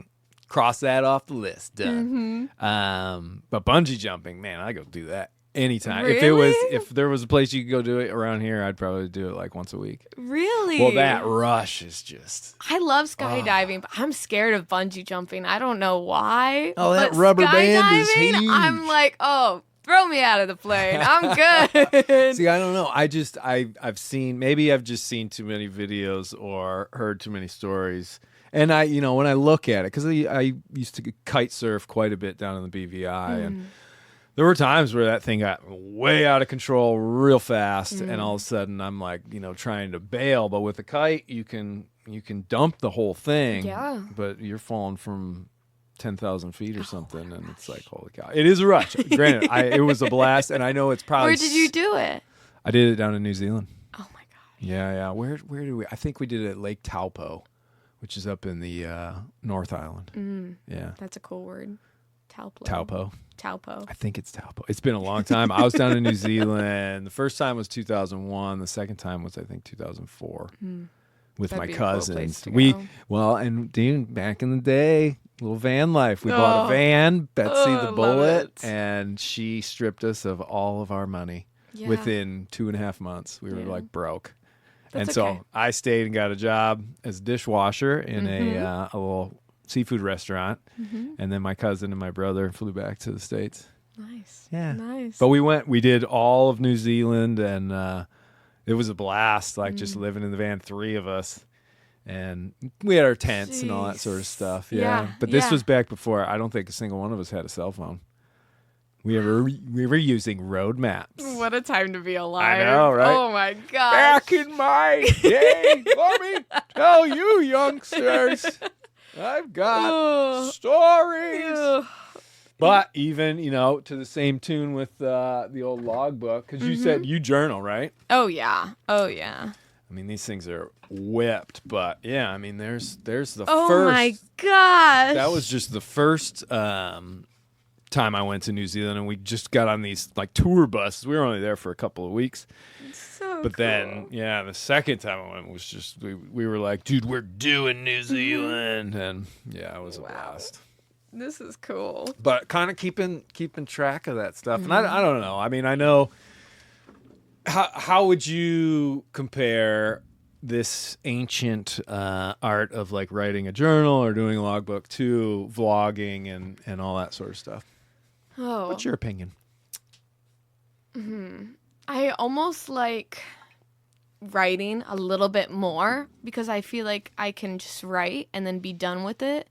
cross that off the list. Done. But bungee jumping, man, I go do that anytime. Really? If there was a place you could go do it around here, I'd probably do it like once a week. Really? Well, that rush is just. I love skydiving, but I'm scared of bungee jumping. I don't know why. Oh, that but rubber band is skydiving, huge. I'm like, oh, throw me out of the plane. I'm good. See, I don't know. I've seen, maybe I've just seen too many videos or heard too many stories. And when I look at it, because I used to kite surf quite a bit down in the BVI, and there were times where that thing got way out of control real fast, and all of a sudden I'm like, trying to bail. But with a kite, you can dump the whole thing. Yeah. But you're falling from 10,000 feet or something, and it's like, holy cow! It is a rush. Granted, it was a blast, and I know it's probably. Where did you do it? I did it down in New Zealand. Oh my gosh. Yeah. Where did we? I think we did it at Lake Taupo, which is up in the North Island. Yeah. That's a cool word. Taupo. Taupo. I think it's Taupo. It's been a long time. I was down in New Zealand. The first time was 2001. The second time was, I think, 2004 with That'd my be a cool place cousins. to go. And dude, back in the day, little van life. We bought a van, Betsy the love Bullet, it. and she stripped us of all of our money within 2.5 months. We were like broke. That's and so okay. I stayed and got a job as a dishwasher in a little seafood restaurant, and then my cousin and my brother flew back to the States. Nice. Yeah. Nice. But we did all of New Zealand, and it was a blast, like just living in the van, 3 of us. And we had our tents and all that sort of stuff. Yeah. But this was back before, I don't think a single one of us had a cell phone. We were using road maps. What a time to be alive. I know, right? Oh my gosh. Back in my day, let me tell you, youngsters, I've got stories. But even, to the same tune with the old logbook, because you said you journal, right? Oh yeah. I mean, these things are whipped, but yeah, I mean, there's the first. Oh my gosh. That was just the first time I went to New Zealand, and we just got on these like tour buses. We were only there for a couple of weeks. But then, the second time I went was just, we were like, dude, we're doing New Zealand. And it was a blast. This is cool. But kind of keeping track of that stuff. And I don't know. I mean, I know, how would you compare this ancient art of like writing a journal or doing a logbook to vlogging and all that sort of stuff? Oh. What's your opinion? I almost like writing a little bit more because I feel like I can just write and then be done with it.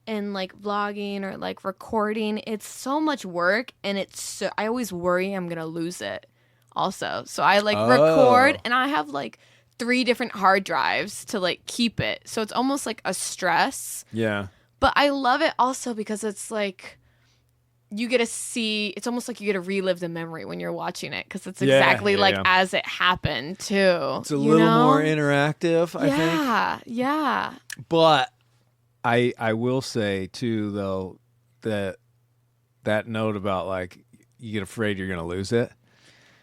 And like vlogging or like recording, it's so much work, and I always worry I'm gonna lose it also. So I like record, and I have like 3 different hard drives to like keep it. So it's almost like a stress. Yeah. But I love it also because it's like you get to see, it's almost like you get to relive the memory when you're watching it because it's exactly as it happened too. It's a little more interactive, I think. Yeah. But I will say too, though, that note about like you get afraid you're gonna lose it.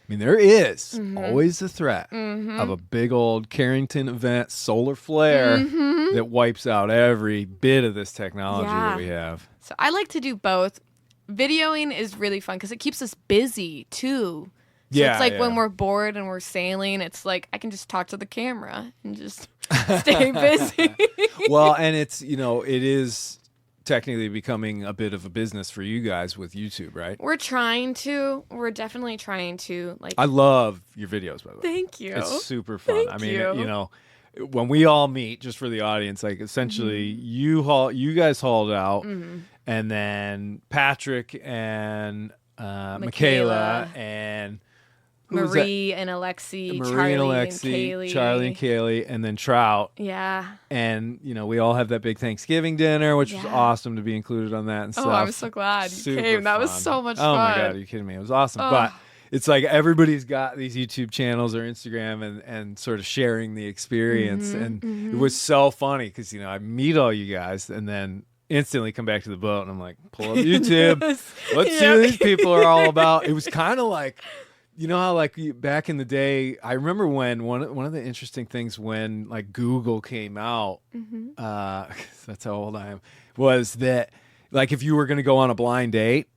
mean, there is Mm-hmm. always the threat of a big old Carrington event solar flare that wipes out every bit of this technology that we have. So I like to do both. Videoing is really fun because it keeps us busy too. So it's like when we're bored and we're sailing, it's like I can just talk to the camera and just stay busy. Well, and it's, it is technically becoming a bit of a business for you guys with YouTube, right? We're trying to. We're definitely trying to. Like, I love your videos, by the way. Thank you. It's super fun. Thank I mean, you. When we all meet, just for the audience, like essentially you guys hauled out, and then Patrick and Michaela and who was that? Marie and Alexi, Marie and Alexi, Charlie and Kaylee, and then Trout. Yeah. And, we all have that big Thanksgiving dinner, which was awesome to be included on that and stuff. Oh, I'm so glad you came. That was so much fun. Oh, my God. Are you kidding me? It was awesome. But it's like everybody's got these YouTube channels or Instagram and sort of sharing the experience. And it was so funny because, I meet all you guys and then instantly come back to the boat and I'm like, pull up YouTube. Let's see what these people are all about. It was kind of like... how like back in the day, I remember when one of the interesting things when like Google came out, that's how old I am, was that like if you were going to go on a blind date,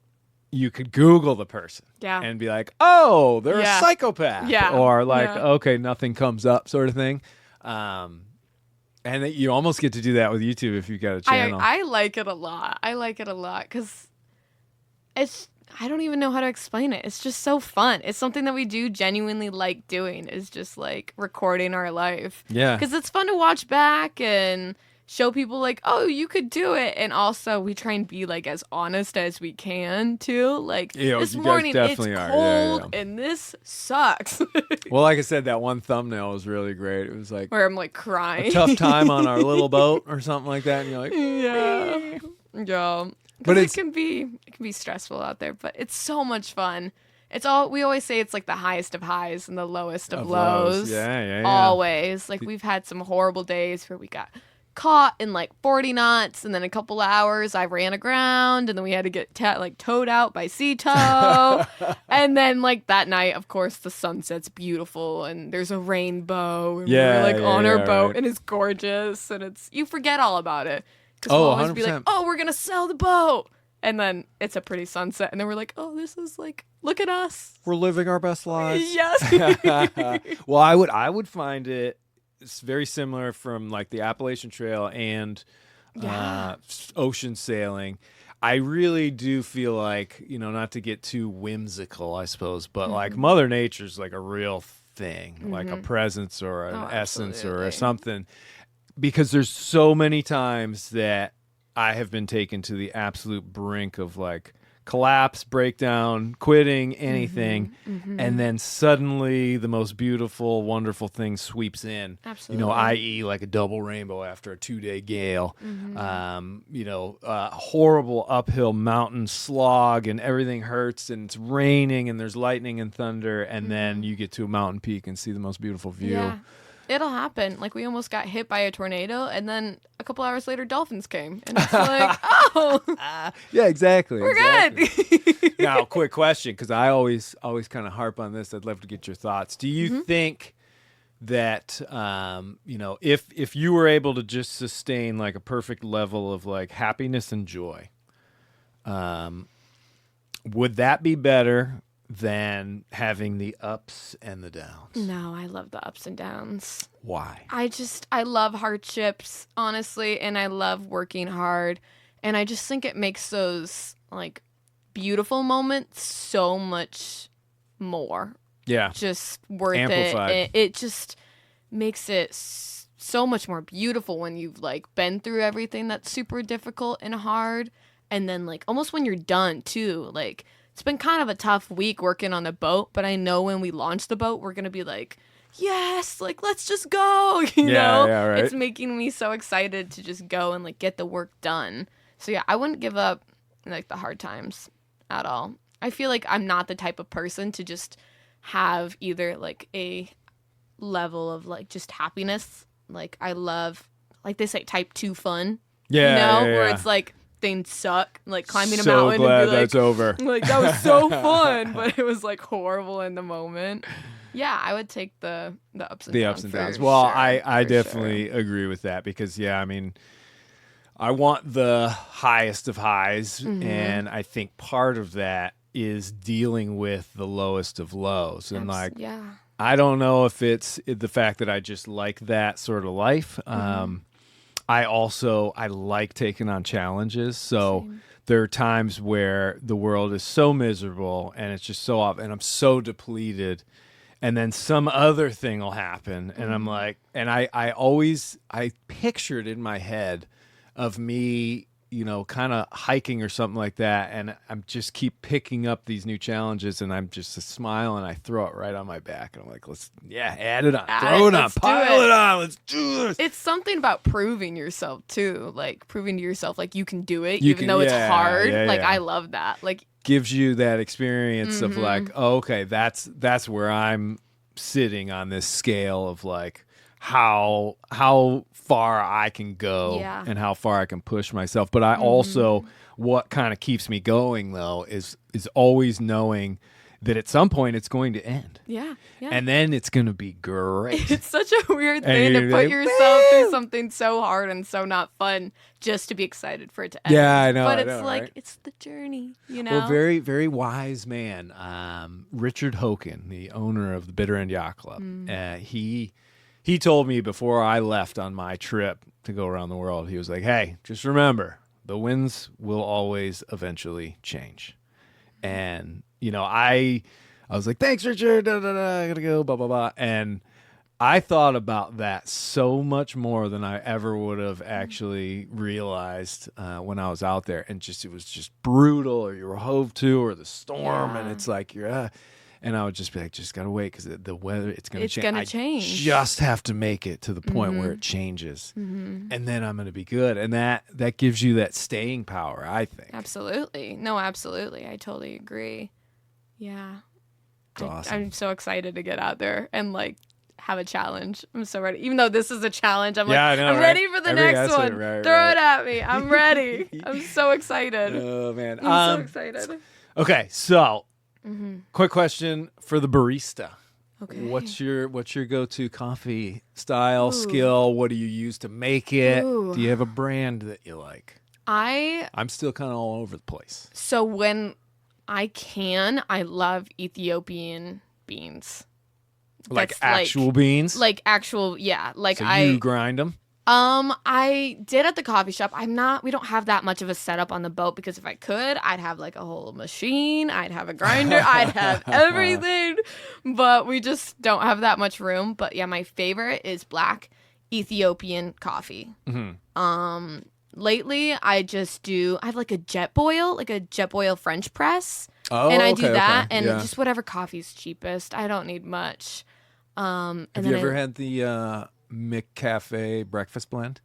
you could Google the person and be like, oh, they're a psychopath, or like, okay, nothing comes up sort of thing. And you almost get to do that with YouTube if you've got a channel. I like it a lot. I like it a lot because I don't even know how to explain it. It's just so fun. It's something that we do genuinely like doing, is just like recording our life. Yeah. Because it's fun to watch back and show people like, oh, you could do it. And also we try and be like as honest as we can too. Like this morning it's cold and this sucks. Well, like I said, that one thumbnail was really great. It was like where I'm like crying. A tough time on our little boat or something like that. And you're like, yeah. But it can be stressful out there, but it's so much fun. We always say it's like the highest of highs and the lowest of lows. Yeah. Always. Like we've had some horrible days where we got caught in like 40 knots and then a couple hours I ran aground and then we had to get towed out by sea tow. And then like that night, of course, the sunset's beautiful and there's a rainbow and we're like on our boat and it's gorgeous and you forget all about it. Because we'll always be like, oh, we're going to sell the boat. And then it's a pretty sunset. And then we're like, oh, this is like, look at us. We're living our best lives. Yes. Well, I would find it's very similar from like the Appalachian Trail and ocean sailing. I really do feel like, not to get too whimsical, I suppose, but like Mother Nature's like a real thing, like a presence or an essence or something. Because there's so many times that I have been taken to the absolute brink of like collapse, breakdown, quitting, anything. And then suddenly the most beautiful, wonderful thing sweeps in. Absolutely. I.e. like a double rainbow after a 2-day gale. Horrible uphill mountain slog and everything hurts and it's raining and there's lightning and thunder. And then you get to a mountain peak and see the most beautiful view. Yeah. It'll happen. Like we almost got hit by a tornado and then a couple hours later dolphins came. And it's like, oh. Yeah, exactly. We're good. Now, quick question, because I always kind of harp on this. I'd love to get your thoughts. Do you think that, if you were able to just sustain like a perfect level of like happiness and joy, would that be better than having the ups and the downs? No, I love the ups and downs. Why? I love hardships, honestly, and I love working hard. And I just think it makes those like beautiful moments so much more. Yeah. Just worth Amplified. it. It just makes it so much more beautiful when you've like been through everything that's super difficult and hard. And then like almost when you're done too, like it's been kind of a tough week working on the boat, but I know when we launch the boat, we're going to be like, yes, like, let's just go, you know? Yeah, right. It's making me so excited to just go and, like, get the work done. So, yeah, I wouldn't give up, like, the hard times at all. I feel like I'm not the type of person to just have either, like, a level of, like, just happiness. Like, I love, like they say, type 2 fun. Yeah, you know? Where it's like, things suck, like climbing a So mountain glad and be like, that's over. like that was so fun, but it was like horrible in the moment. Yeah, I would take the ups and The downs. ups and for downs. Well, sure, I for definitely sure. agree with that because, yeah, I mean, I want the highest of highs, and I think part of that is dealing with the lowest of lows. And like, Yeah. I don't know if it's the fact that I just like that sort of life. I like taking on challenges. So Same. there are times where the world is so miserable and it's just so off, and I'm so depleted. And then some other thing will happen, and I'm like, and I pictured in my head of me, kind of hiking or something like that, and I'm just keep picking up these new challenges, and I'm just a smile, and I throw it right on my back, and I'm like, add it on, throw it on, pile it on, let's do this. It's something about proving yourself too, like proving to yourself like you can do it, even though it's hard. Like I love that. Like gives you that experience of like, oh, okay, that's where I'm sitting on this scale of like how far I can go and how far I can push myself. But I also, what kind of keeps me going though is always knowing that at some point it's going to end. Yeah. And then it's going to be great. It's such a weird thing to put yourself through something so hard and so not fun just to be excited for it to end. Yeah, I know. But I it's know, like, right? it's the journey, Well, very, very wise man. Richard Hoken, the owner of the Bitter End Yacht Club, he told me before I left on my trip to go around the world, he was like, hey, just remember, the winds will always eventually change. And, I was like, thanks, Richard. Da, da, da, I gotta go, blah, blah, blah. And I thought about that so much more than I ever would have actually realized when I was out there. And it was just brutal, or you were hove to, or the storm. And it's like, and I would just be like, just gotta wait because the weather, it's gonna change. I just have to make it to the point where it changes. And then I'm gonna be good. And that gives you that staying power, I think. Absolutely. No, absolutely. I totally agree. Yeah. It's awesome. I'm so excited to get out there and like have a challenge. I'm so ready. Even though this is a challenge, I'm I know, I'm right? ready for the next one. Throw it at me. I'm ready. I'm so excited. Oh, man. I'm so excited. Okay, so quick question for the barista. Okay. What's your go-to coffee style, skill? What do you use to make it? Do you have a brand that you like? I'm still kind of all over the place. So when I love Ethiopian beans. Like actual beans? Like actual, yeah. Like so you grind them? I did at the coffee shop. We don't have that much of a setup on the boat because if I could, I'd have like a whole machine. I'd have a grinder. I'd have everything. But we just don't have that much room. But yeah, my favorite is black Ethiopian coffee. Lately, I have like a jet boil French press. Oh, and I do that and just whatever coffee's cheapest. I don't need much. Have you ever had the McCafe breakfast blend?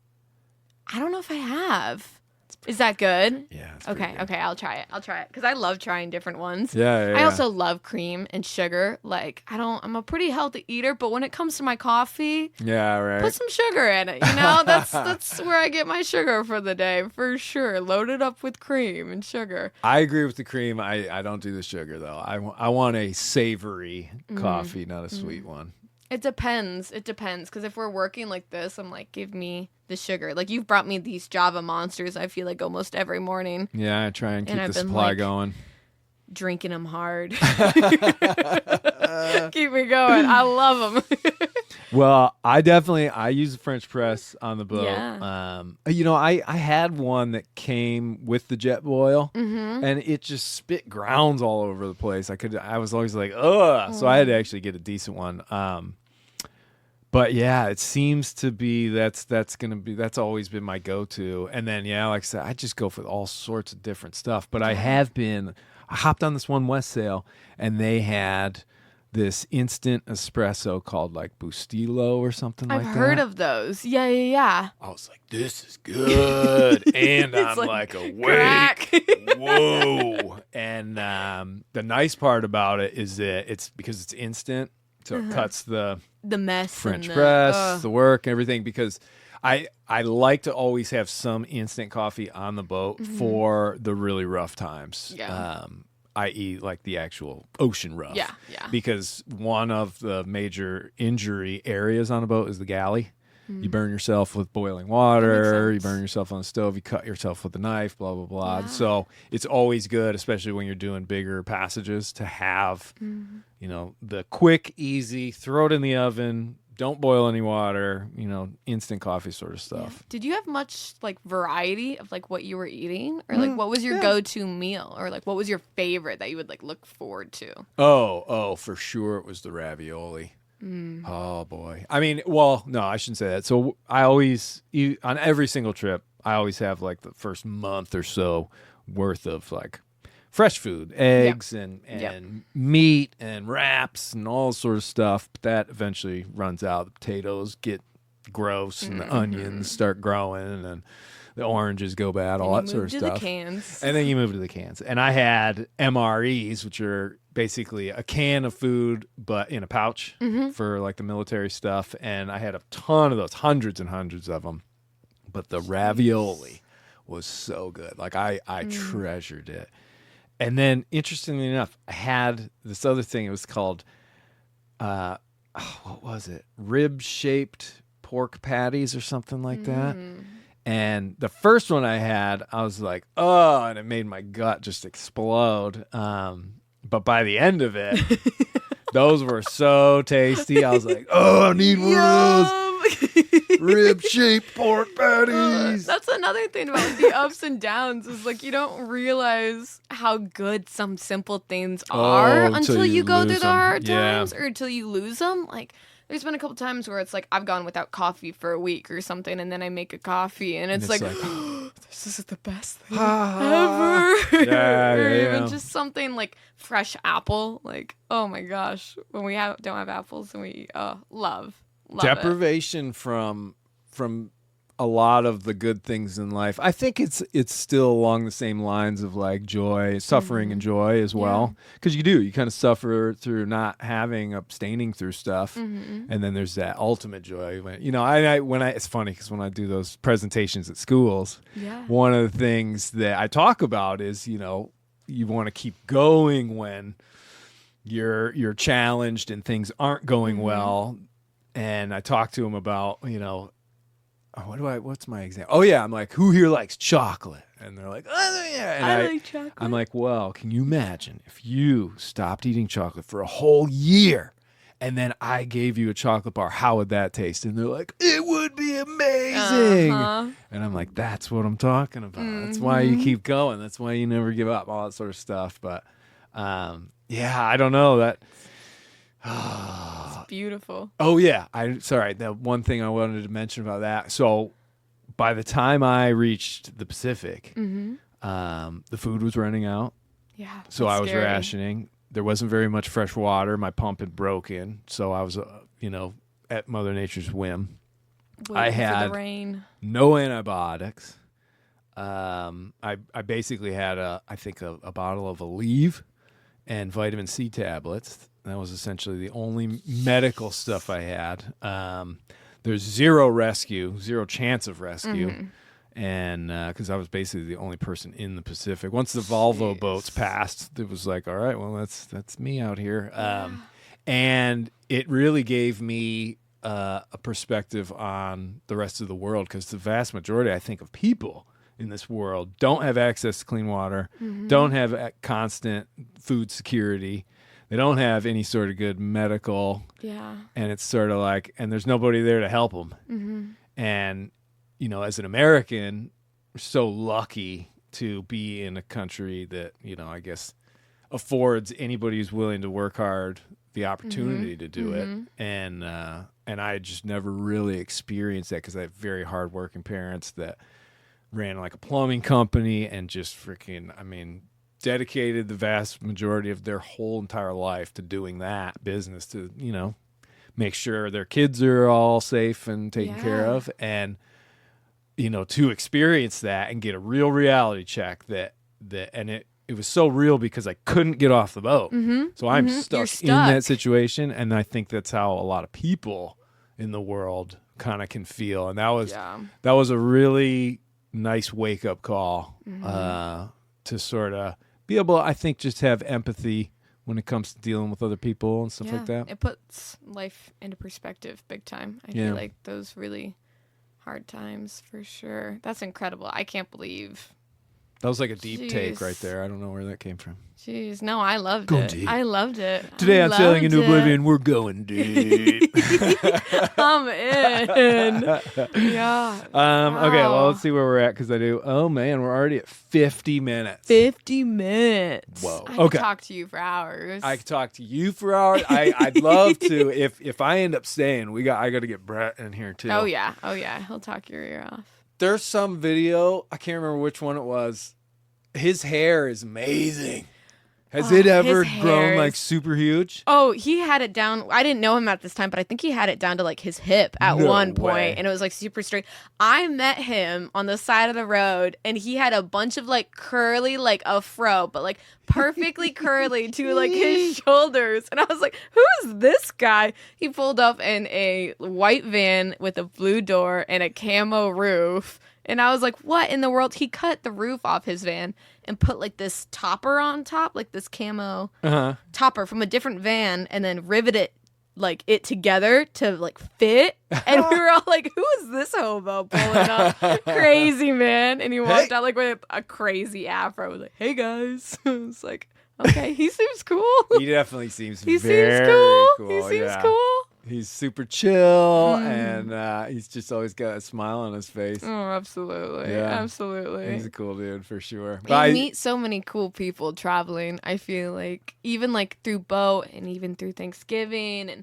I don't know if I have. Is that good? Yeah. Okay. I'll try it because I love trying different ones. Yeah. I also love cream and sugar. Like I'm a pretty healthy eater, but when it comes to my coffee, put some sugar in it. That's where I get my sugar for the day for sure. Load it up with cream and sugar. I agree with the cream. I don't do the sugar though. I want a savory coffee, not a sweet one. It depends. Because if we're working like this, I'm like, give me the sugar. Like, you've brought me these Java Monsters, I feel like, almost every morning. Yeah, I try and keep the supply going. Drinking them hard. Keep me going. I love them. Well, I use the French press on the boat. Yeah. I had one that came with the jet boil, and it just spit grounds all over the place. I was always like, ugh. So I had to actually get a decent one. But yeah, it seems to be that's always been my go-to. And then like I said, I just go for all sorts of different stuff. But I hopped on this one West Sail, and they had this instant espresso called like Bustelo or something like that. I've heard of those. Yeah. I was like, this is good. And I'm like awake. Whoa. And the nice part about it is that it's because it's instant, so it cuts the mess, French press, the work, everything. Because I like to always have some instant coffee on the boat for the really rough times. Yeah. I.e. like the actual ocean rough. Yeah, yeah. Because one of the major injury areas on a boat is the galley. You burn yourself with boiling water. You burn yourself on the stove. You cut yourself with a knife, blah, blah, blah. Yeah. So it's always good, especially when you're doing bigger passages, to have, the quick, easy, throw it in the oven, don't boil any water, instant coffee sort of stuff. Yeah. Did you have much like variety of like what you were eating, or like what was your go-to meal, or like what was your favorite that you would like look forward to? Oh, for sure it was the ravioli. Oh boy. I mean, well, no, I shouldn't say that. So I always on every single trip, I always have like the first month or so worth of like fresh food, eggs and meat and wraps and all sort of stuff. But that eventually runs out. The potatoes get gross and the onions start growing and the oranges go bad, all that sort of stuff. The cans. And then you move to the cans. And I had MREs, which are basically a can of food, but in a pouch for like the military stuff. And I had a ton of those, hundreds and hundreds of them. But the ravioli was so good. Like I treasured it. And then, interestingly enough, I had this other thing. It was called, what was it? Rib-shaped pork patties or something like that. And the first one I had, I was like, oh, and it made my gut just explode. But by the end of it, those were so tasty. I was like, oh, I need one of those. Rib-shaped pork patties. That's another thing about the ups and downs is like you don't realize how good some simple things are until you go through the hard times or until you lose them. Like there's been a couple times where it's like I've gone without coffee for a week or something, and then I make a coffee, and it's like this is the best thing ever. Or even just something like fresh apple. Like oh my gosh, when we don't have apples and we love deprivation from a lot of the good things in life. I think it's still along the same lines of like joy, suffering and joy as well. Because you kind of suffer through not abstaining through stuff, and then there's that ultimate joy. When it's funny because when I do those presentations at schools, one of the things that I talk about is you want to keep going when you're challenged and things aren't going well. And I talked to him about, what's my example? Oh, yeah. I'm like, who here likes chocolate? And they're like, oh, yeah. And I like chocolate. I'm like, well, can you imagine if you stopped eating chocolate for a whole year and then I gave you a chocolate bar? How would that taste? And they're like, it would be amazing. And I'm like, that's what I'm talking about. That's why you keep going. That's why you never give up, all that sort of stuff. But, I don't know. That... It's beautiful. Oh yeah, the one thing I wanted to mention about that. So by the time I reached the Pacific, the food was running out. Yeah. So I was rationing. There wasn't very much fresh water. My pump had broken, so I was at Mother Nature's whim. I had the rain. No antibiotics. I basically had a bottle of Aleve and vitamin C tablets. That was essentially the only medical stuff I had. There's zero chance of rescue. And because I was basically the only person in the Pacific. Once the Volvo boats passed, it was like, all right, well, that's me out here. And it really gave me a perspective on the rest of the world, because the vast majority, I think, of people in this world don't have access to clean water, don't have constant food security. They don't have any sort of good medical. Yeah. And it's sort of like, and there's nobody there to help them. And, as an American, we're so lucky to be in a country that, I guess affords anybody who's willing to work hard the opportunity to do it. And I just never really experienced that because I have very hardworking parents that ran like a plumbing company and just dedicated the vast majority of their whole entire life to doing that business to, make sure their kids are all safe and taken care of. And, to experience that and get a real reality check and it was so real because I couldn't get off the boat. So I'm stuck in that situation. And I think that's how a lot of people in the world kind of can feel. And that Yeah. was a really nice wake up call Mm-hmm. to sort of be able, I think, just have empathy when it comes to dealing with other people and stuff like that. It puts life into perspective big time. I Yeah. feel like those really hard times for sure. That's incredible. I can't believe. That was like a deep take Jeez. right there. I don't know where that came from. Jeez, no, I loved Go it. deep. I loved it. Today I on Sailing into loved it. Oblivion, we're going deep. I'm in. Yeah. Okay, well, Wow. let's see where we're at because oh man, we're already at 50 minutes. 50 minutes. Whoa. I Okay. could talk to you for hours. I could talk to you for hours. I'd love to. If I end up staying, I got to get Brett in here too. Oh yeah. He'll talk your ear off. There's some video, I can't remember which one it was. His hair is amazing. Has it ever his grown hair like is- super huge? Oh, he had it down. I didn't know him at this time, but I think he had it down to like his hip at No one way. point, and it was like super straight. I met him on the side of the road, and he had a bunch of like curly, like a fro, but like perfectly curly to like his shoulders. And I was like, who is this guy? He pulled up in a white van with a blue door and a camo roof. And I was like, what in the world? He cut the roof off his van and put like this topper on top, like this camo topper from a different van, and then riveted like it together to like fit. And we were all like, who is this hobo pulling up? Crazy, man. And he walked out like with a crazy afro. I was like, hey guys. It's like, okay, he seems cool. He definitely seems He very seems cool. cool. He seems yeah. cool. He's super chill, and he's just always got a smile on his face. Oh, absolutely. Yeah. Absolutely. He's a cool dude for sure. You meet so many cool people traveling, I feel like, even like through boat and even through Thanksgiving, and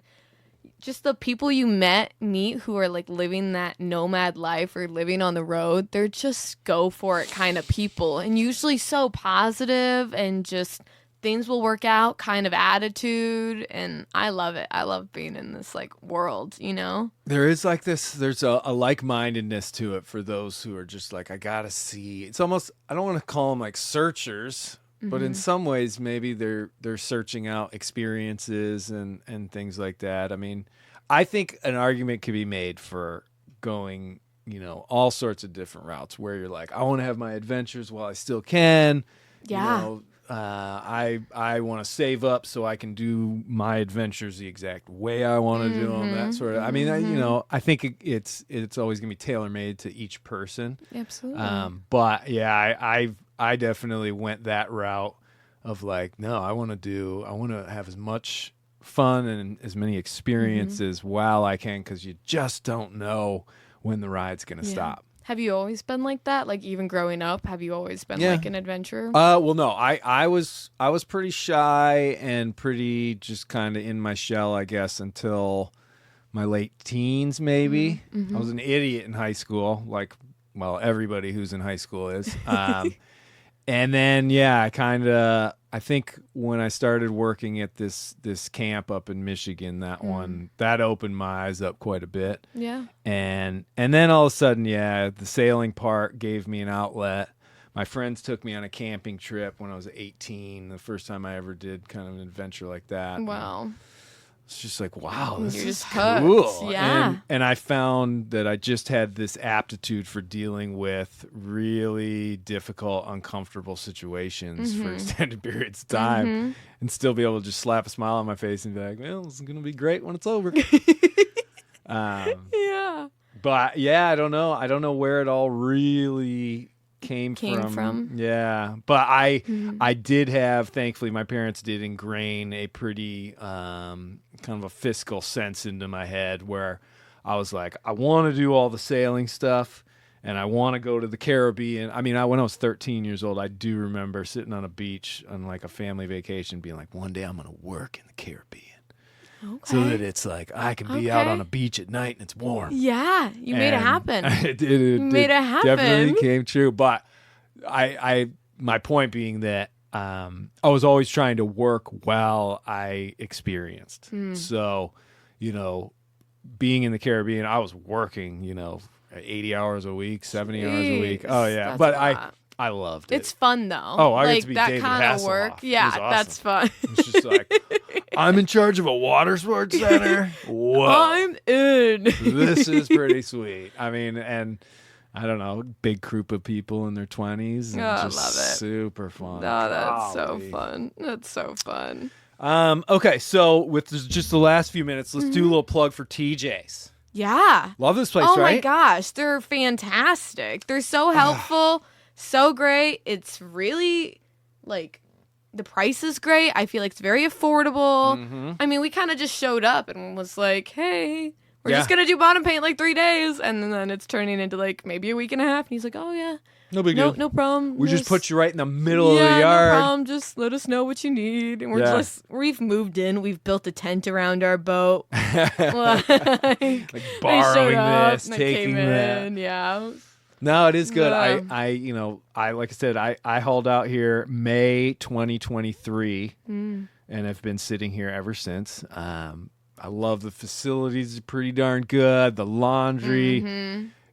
just the people you meet who are like living that nomad life or living on the road. They're just go for it kind of people, and usually so positive and just things will work out kind of attitude. And I love it. I love being in this like world, you know? There is like this, there's a like-mindedness to it for those who are just like, I gotta see. It's almost, I don't want to call them like searchers, but in some ways maybe they're searching out experiences and things like that. I mean, I think an argument could be made for going, all sorts of different routes where you're like, I want to have my adventures while I still can. Yeah. I want to save up so I can do my adventures the exact way I want to do them. That sort of. I mean, I think it's always gonna be tailor made to each person. Absolutely. But yeah, I definitely went that route of like, no, I want to have as much fun and as many experiences while I can, because you just don't know when the ride's gonna stop. Have you always been like that? Like even growing up, have you always been like an adventurer? Well, no, I was pretty shy and pretty just kind of in my shell, I guess, until my late teens, maybe. I was an idiot in high school, like, well, everybody who's in high school is. And then, I think when I started working at this camp up in Michigan, that opened my eyes up quite a bit. Yeah. And then all of a sudden, the sailing part gave me an outlet. My friends took me on a camping trip when I was 18, the first time I ever did kind of an adventure like that. Wow. It's just like, wow, this You're is just hooked. cool. Yeah. And I found that I just had this aptitude for dealing with really difficult, uncomfortable situations for extended periods of time and still be able to just slap a smile on my face and be like, well, this is going to be great when it's over. Yeah. But yeah, I don't know. I don't know where it all really came from. Yeah. But I did have, thankfully, my parents did ingrain a pretty kind of a fiscal sense into my head where I was like, I want to do all the sailing stuff and I want to go to the Caribbean. I mean, when I was 13 years old, I do remember sitting on a beach on like a family vacation being like, one day I'm going to work in the Caribbean. Okay. So that it's like I can be out on a beach at night and it's warm. Yeah, you made it happen. It made it happen. Definitely came true. But my point being that I was always trying to work while I experienced. So, being in the Caribbean, I was working, 80 hours a week, 70 hours a week. Oh yeah. That's But a lot. I loved it. It's fun though. Oh, I get like to be that David kind of Hasselhoff. work. It Yeah, was awesome. that's fun. It's just like, I'm in charge of a water sports center. Whoa. I'm in. This is pretty sweet. I mean, and I don't know, big group of people in their 20s. And I just love it. super fun. Oh, that's so Golly. fun. That's so fun. Okay, so with just the last few minutes, let's do a little plug for TJ's. Yeah. Love this place, Oh right? my gosh, they're fantastic. They're so helpful, so great. It's really like the price is great. I feel like it's very affordable. Mm-hmm. I mean, we kind of just showed up and was like, "Hey, we're Yeah. just gonna do bottom paint like 3 days," and then it's turning into like maybe a week and a half. And he's like, "Oh yeah, No big deal. no problem. We just put you right in the middle of yeah, the yard. no problem. Just let us know what you need." And we've moved in. We've built a tent around our boat. like borrowing this, and I taking came that. in, yeah. No, it is good. Yeah. I like I said, I hauled out here May 2023 and have been sitting here ever since. I love the facilities are pretty darn good. The laundry,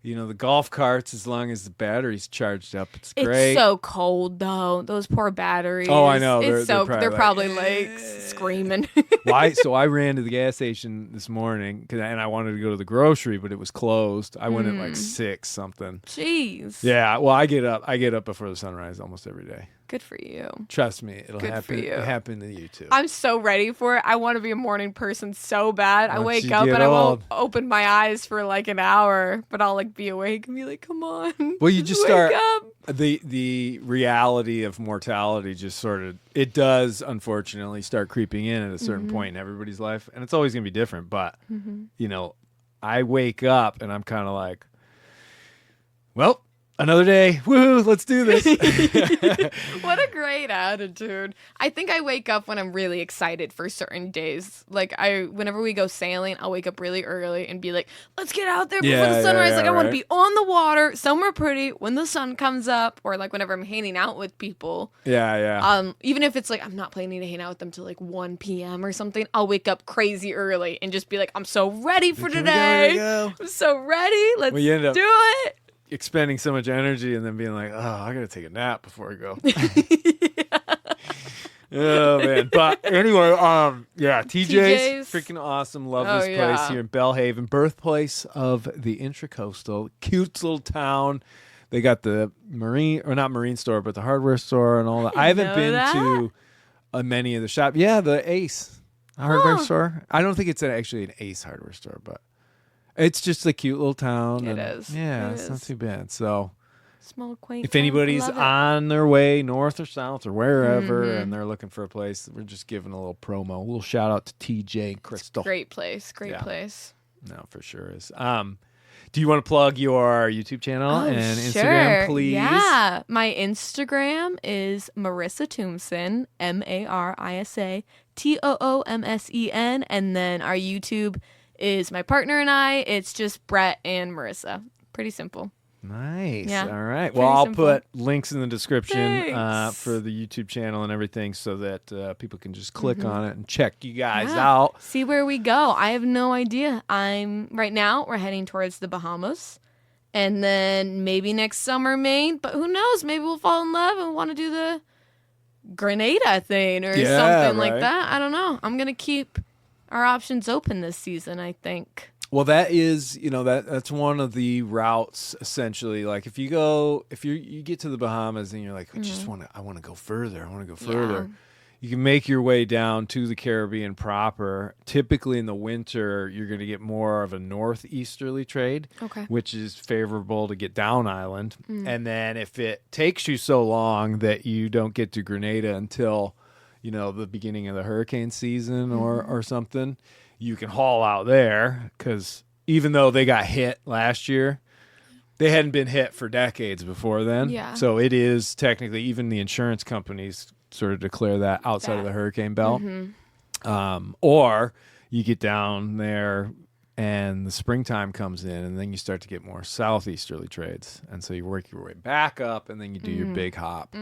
the golf carts, as long as the battery's charged up, it's great. It's so cold though. Those poor batteries. Oh, I know. It's They're probably like screaming. So I ran to the gas station this morning and I wanted to go to the grocery, but it was closed. I went at like 6 something. Jeez. Yeah. Well, I get up before the sunrise almost every day. Good for you. Trust me, it'll Good for happen. you. It'll happen to you too. I'm so ready for it. I want to be a morning person so bad. I Once wake you up get and I won't old. open my eyes for like an hour, but I'll like be awake and be like, "Come on." Well, you just wake start up. the reality of mortality just sort of it does unfortunately start creeping in at a certain point in everybody's life, and it's always going to be different. But I wake up and I'm kind of like, well, another day. Woo, let's do this. What a great attitude. I think I wake up when I'm really excited for certain days. Like whenever we go sailing, I'll wake up really early and be like, let's get out there before the sunrise. Like I want to be on the water, somewhere pretty when the sun comes up, or like whenever I'm hanging out with people. Yeah. Even if it's like I'm not planning to hang out with them till like 1 p.m. or something, I'll wake up crazy early and just be like, I'm so ready for today. I'm so ready. Let's Well, you end up do it. expending so much energy and then being like, oh, I gotta take a nap before I go. Oh man. But anyway, TJ's freaking awesome. Love this place here in Belhaven, birthplace of the Intracoastal. Cute little town. They got the not marine store, but the hardware store and all that. I haven't been to many of the shop. Yeah, the Ace hardware store. I don't think it's actually an Ace hardware store, but it's just a cute little town. It is. Yeah, It it's is. not too bad. So Small, quaint. if anybody's love it. on their way north or south or wherever and they're looking for a place, we're just giving a little promo. A little shout out to TJ and Crystal. Great place. Great Yeah. place. No, for sure is. Do you want to plug your YouTube channel and Instagram, please? Yeah. My Instagram is Marisa Toomsen, Marisa Toomsen. And then our YouTube is my partner and I. It's just Brett and Marisa. Pretty simple. Nice. Yeah. All right. Pretty Well, I'll simple. put links in the description Thanks. for the YouTube channel and everything so that people can just click on it and check you guys Yeah. out. See where we go. I have no idea. Right now we're heading towards the Bahamas. And then maybe next summer, Maine. But who knows? Maybe we'll fall in love and want to do the Grenada thing or something like right. that. I don't know. I'm going to keep our options open this season, I think. Well, that is, that's one of the routes essentially. Like if you get to the Bahamas and you're like, I want to go further. I want to go further. Yeah. You can make your way down to the Caribbean proper. Typically in the winter, you're going to get more of a northeasterly trade, Okay. which is favorable to get down island. And then if it takes you so long that you don't get to Grenada until, the beginning of the hurricane season or something, you can haul out there because even though they got hit last year, they hadn't been hit for decades before then. Yeah. So it is technically, even the insurance companies sort of declare that outside of the hurricane belt. Or you get down there and the springtime comes in and then you start to get more southeasterly trades. And so you work your way back up and then you do your big hop.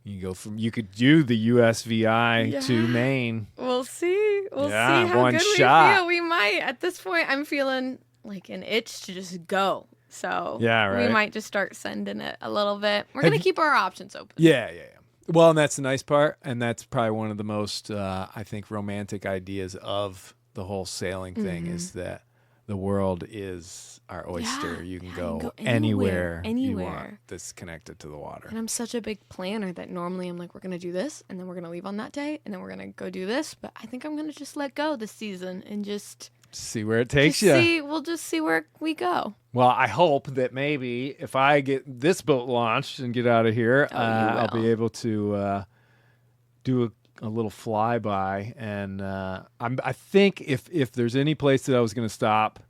You could do the USVI to Maine. We'll see. We'll Yeah, see how one good shot. we feel. We might. At this point, I'm feeling like an itch to just go. So Yeah, right. we might just start sending it a little bit. We're going to keep our options open. Yeah. Well, and that's the nice part, and that's probably one of the most, I think, romantic ideas of the whole sailing thing is that the world is our oyster. Yeah, you can you go anywhere you anywhere. want that's connected to the water. And I'm such a big planner that normally I'm like, we're going to do this, and then we're going to leave on that day, and then we're going to go do this. But I think I'm going to just let go this season and just see where it takes you. We'll just see where we go. Well, I hope that maybe if I get this boat launched and get out of here, I'll be able to do a little flyby. And I think if there's any place that I was going to stop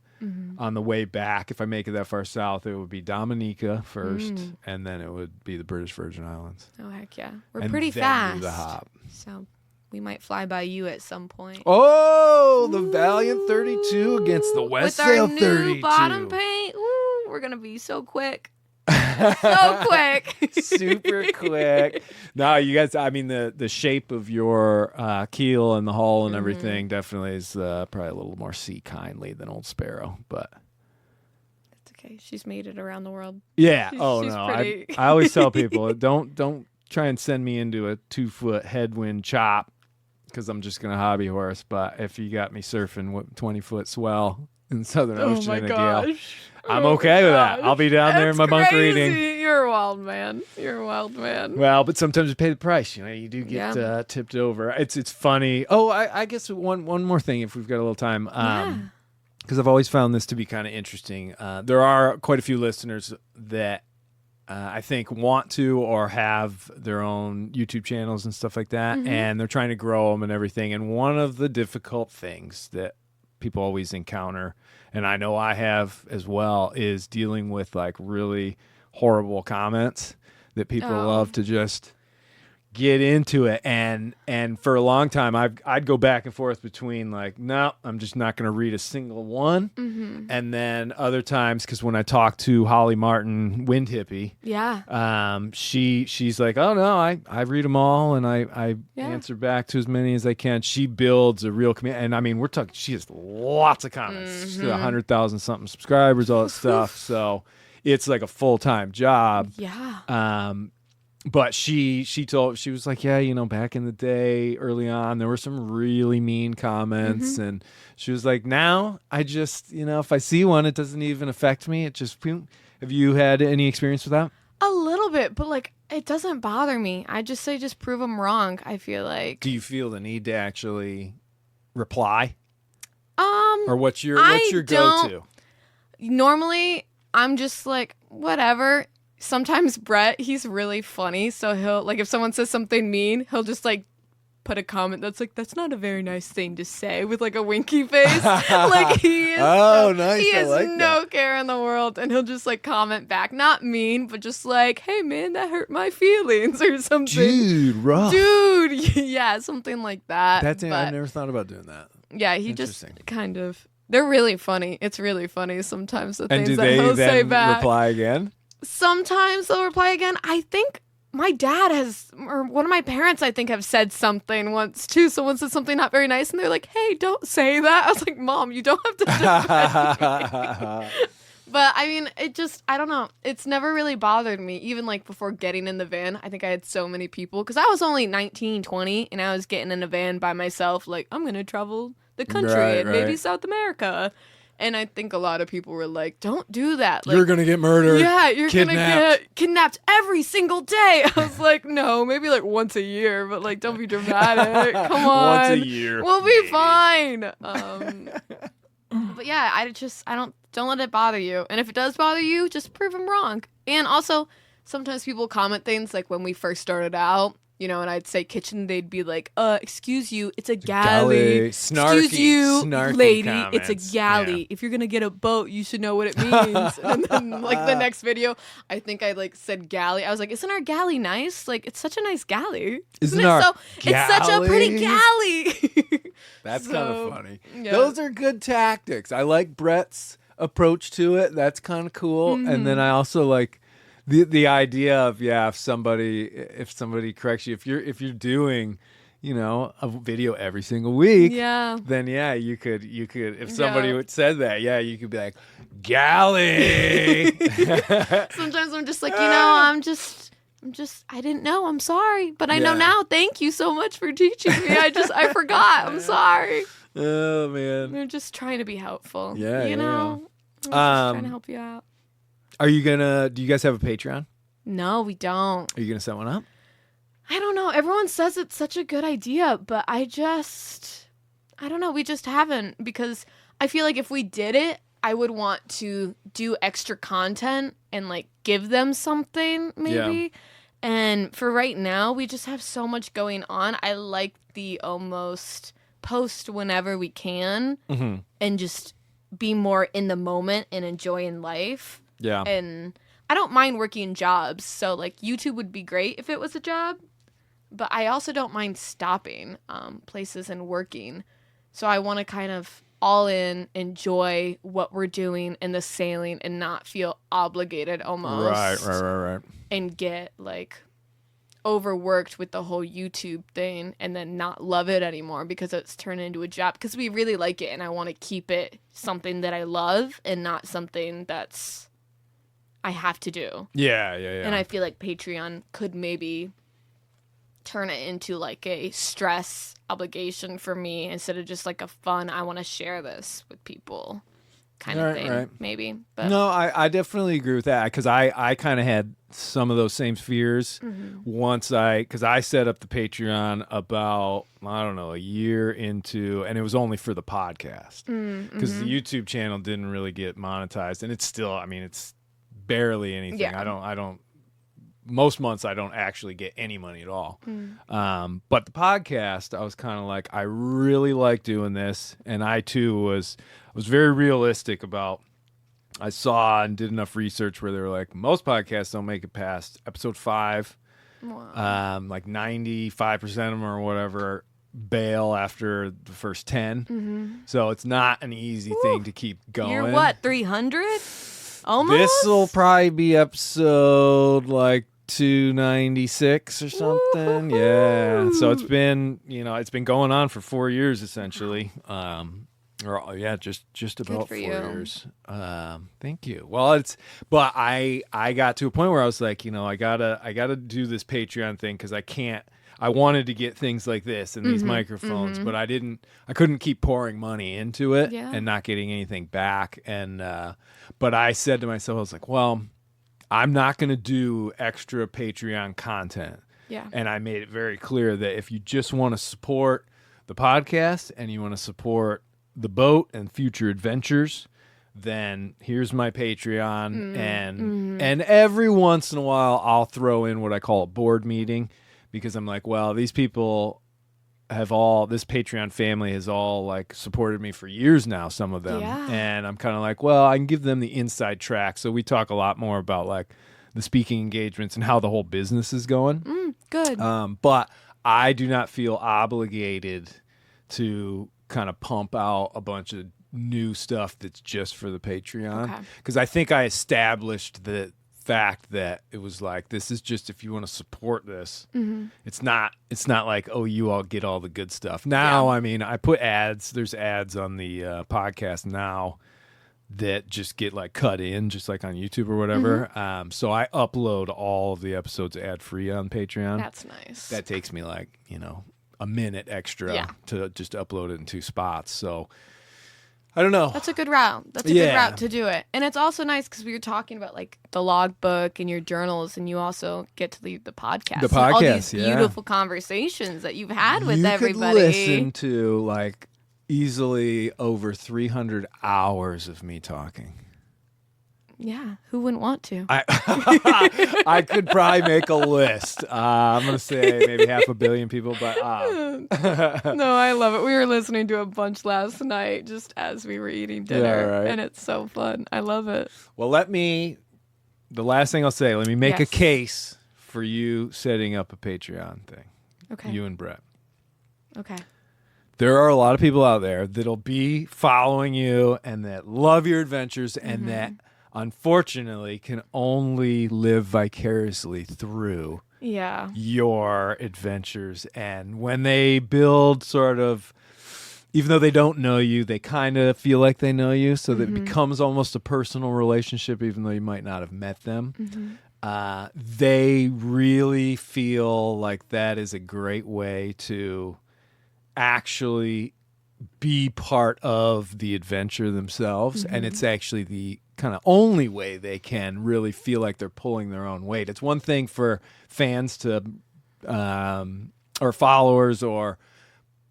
on the way back, if I make it that far south, it would be Dominica first, and then it would be the British Virgin Islands. Oh, heck yeah. We're and pretty then fast. do the hop. So we might fly by you at some point. Oh, the Valiant 32 against the West Sail 32. With our new bottom paint. Ooh, we're going to be so quick. So quick. Super quick. No, you guys, I mean, the shape of your keel and the hull and everything definitely is probably a little more sea kindly than Old Sparrow, but that's okay. She's made it around the world. Yeah. She's No. pretty. I always tell people don't try and send me into a 2-foot headwind chop because I'm just gonna hobby horse. But if you got me surfing with 20-foot swell in the Southern Ocean in a gale, I'm okay with that. I'll be down there in my bunker eating. You're a wild man. Well, but sometimes you pay the price. You do get tipped over. It's funny. Oh, I guess one more thing if we've got a little time. Because I've always found this to be kind of interesting. There are quite a few listeners that I think want to or have their own YouTube channels and stuff like that, and they're trying to grow them and everything. And one of the difficult things that people always encounter, and I know I have as well, is dealing with like really horrible comments that people love to just get into it. And for a long time I'd go back and forth between like, no, I'm just not going to read a single one. And then other times, because when I talk to Holly Martin, Wind Hippie, she's like, oh no, I read them all and I answer back to as many as I can. She builds a real community, and I mean, we're talking, she has lots of comments. She's got 100,000 something subscribers, all that stuff. So it's like a full-time job. But she was like, yeah, back in the day, early on, there were some really mean comments, and she was like, now I just, if I see one, it doesn't even affect me. It just, have you had any experience with that? A little bit, but like, it doesn't bother me. I just say, just prove them wrong. I feel like. Do you feel the need to actually reply? Or what's your go-to? Normally, I'm just like, whatever. Sometimes Brett, he's really funny, so he'll, like, if someone says something mean, he'll just, like, put a comment that's like, that's not a very nice thing to say, with, like, a winky face. Like, he is nice. He has like no care in the world, and he'll just, like, comment back. Not mean, but just like, hey, man, that hurt my feelings, or something. Dude, rough. Dude, yeah, something like that. I've never thought about doing that. Yeah, he just kind of, they're really funny. It's really funny sometimes, the and things that he'll say back. Reply again? Sometimes they'll reply again. I think my dad or one of my parents, I think, have said something once too. Someone said something not very nice, and they're like, hey, don't say that. I was like, Mom, you don't have to defend me. But I mean, I don't know. It's never really bothered me. Even like before getting in the van, I think I had so many people, because I was only 19, 20, and I was getting in a van by myself. Like, I'm going to travel the country and maybe South America. And I think a lot of people were like, don't do that. Like, you're going to get murdered. Yeah, you're going to get kidnapped every single day. I was like, no, maybe like once a year, but like, don't be dramatic. Come on. Once a year. We'll be fine. But yeah, I don't let it bother you. And if it does bother you, just prove them wrong. And also, sometimes people comment things like when we first started out, and I'd say kitchen, they'd be like, excuse you, it's a galley. Snarky, excuse you, snarky lady, comments. it's a galley. Yeah. If you're going to get a boat, you should know what it means. And then, like, the next video, I think I, like, said galley. I was like, isn't our galley nice? Like, it's such a nice galley. Isn't it so? It's such a pretty galley. That's kind of funny. Yeah. Those are good tactics. I like Brett's approach to it. That's kind of cool. And then I also like the idea of, if somebody corrects you, if you're doing a video every single week, Yeah. then yeah, you could if somebody would said that, yeah, you could be like, "Golly." Sometimes I'm just like, I'm just I didn't know. I'm sorry, but I know now. Thank you so much for teaching me. I forgot. I'm sorry. Oh man. We're just trying to be helpful. Yeah, you know. We're just trying to help you out. Do you guys have a Patreon? No, we don't. Are you gonna set one up? I don't know. Everyone says it's such a good idea, but I don't know. We just haven't, because I feel like if we did it, I would want to do extra content and like give them something maybe. Yeah. And for right now, we just have so much going on. I like the almost post whenever we can and just be more in the moment and enjoying life. Yeah. And I don't mind working jobs. So like YouTube would be great if it was a job. But I also don't mind stopping places and working. So I want to kind of all in, enjoy what we're doing in the sailing and not feel obligated almost. Right. And get like overworked with the whole YouTube thing and then not love it anymore because it's turned into a job. Because we really like it and I want to keep it something that I love and not something that's I have to do. Yeah. And I feel like Patreon could maybe turn it into like a stress obligation for me instead of just like a fun, I want to share this with people kind of thing, maybe. But no, I definitely agree with that, because I kind of had some of those same fears once because I set up the Patreon about, I don't know, a year into, and it was only for the podcast because the YouTube channel didn't really get monetized, and it's still, I mean, it's barely anything. Yeah. I don't most months I don't actually get any money at all. But the podcast, I was kind of like, I really like doing this. And I too was very realistic about, I saw and did enough research where they were like, most podcasts don't make it past episode 5. Wow. Like 95% of them or whatever bail after the first 10. So it's not an easy thing to keep going. You're what, 300? Almost? This will probably be episode like 296 or something. Yeah. So it's been, it's been going on for 4 years essentially. Just about 4 years. Thank you. Well, but I got to a point where I was like, I gotta do this Patreon thing, because I wanted to get things like this and these microphones, but I couldn't keep pouring money into it and not getting anything back. And, but I said to myself, I was like, well, I'm not going to do extra Patreon content. Yeah. And I made it very clear that if you just want to support the podcast and you want to support the boat and future adventures, then here's my Patreon. And every once in a while, I'll throw in what I call a board meeting, because I'm like, well, these people this Patreon family has all like supported me for years now, some of them. Yeah. And I'm kind of like, well, I can give them the inside track. So we talk a lot more about like the speaking engagements and how the whole business is going. Good. But I do not feel obligated to kind of pump out a bunch of new stuff that's just for the Patreon. Because I think I established the fact that it was like, this is just if you want to support this. It's not like, oh, you all get all the good stuff now. I mean, I put ads, there's ads on the podcast now that just get like cut in, just like on YouTube or whatever. So I upload all of the episodes ad free on Patreon. That's nice. That takes me like a minute extra to just upload it in 2 spots. So I don't know. That's a good route. That's a good route to do it. And it's also nice because we were talking about like the logbook and your journals, and you also get to lead the podcast. The podcast, all these beautiful conversations that you've had with everybody. You could listen to like easily over 300 hours of me talking. Yeah, who wouldn't want to? I could probably make a list. I'm going to say maybe 500 million people, but... No, I love it. We were listening to a bunch last night just as we were eating dinner, and it's so fun. I love it. Well, the last thing I'll say, let me make a case for you setting up a Patreon thing. Okay. You and Brett. Okay. There are a lot of people out there that'll be following you and that love your adventures and that... unfortunately can only live vicariously through Yeah. your adventures. And when they build sort of, even though they don't know you, they kind of feel like they know you, so that it becomes almost a personal relationship, even though you might not have met them. They really feel like that is a great way to actually be part of the adventure themselves. And it's actually the kind of only way they can really feel like they're pulling their own weight. It's one thing for fans to, or followers, or,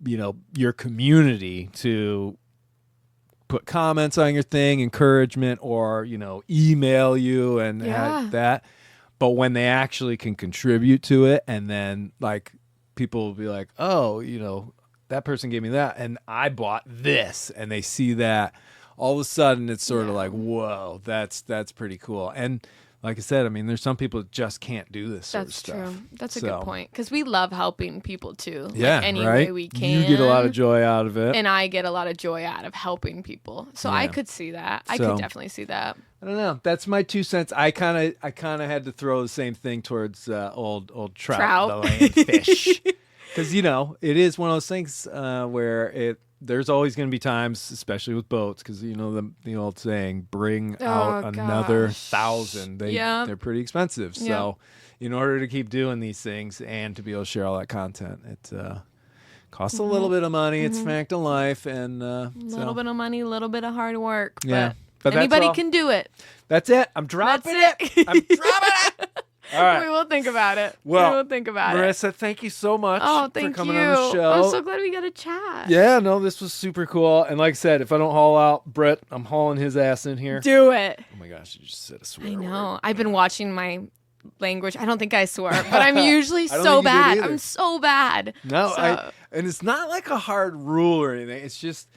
your community to put comments on your thing, encouragement, or, email you and have that. But when they actually can contribute to it, and then like people will be like, oh, that person gave me that and I bought this, and they see that, all of a sudden it's sort of like, whoa, that's pretty cool. And like I said, I mean, there's some people that just can't do this sort of stuff. That's true. That's a good point. Because we love helping people too. Yeah, any right? way we can. You get a lot of joy out of it. And I get a lot of joy out of helping people. So I could see that. I could definitely see that. I don't know. That's my 2 cents. I kind of had to throw the same thing towards old trout. The land fish. Because, it is one of those things where there's always going to be times, especially with boats, because the old saying, bring out another 1,000. They're pretty expensive. So in order to keep doing these things and to be able to share all that content, it costs a little bit of money. It's a fact of life. And a little bit of money, a little bit of hard work. Yeah. But anybody can do it. That's it. I'm dropping it. I'm dropping it. All right. We will think about it. Well, we will think about Marisa, thank you so much thank for coming you. on the show. I'm so glad we got a chat. Yeah, no, this was super cool. And like I said, if I don't haul out Brett, I'm hauling his ass in here. Do it. Oh my gosh, you just said a swear I know. word. I've been watching my language. I don't think I swear, but I'm usually so bad. I'm so bad. No, so. And it's not like a hard rule or anything. It's just,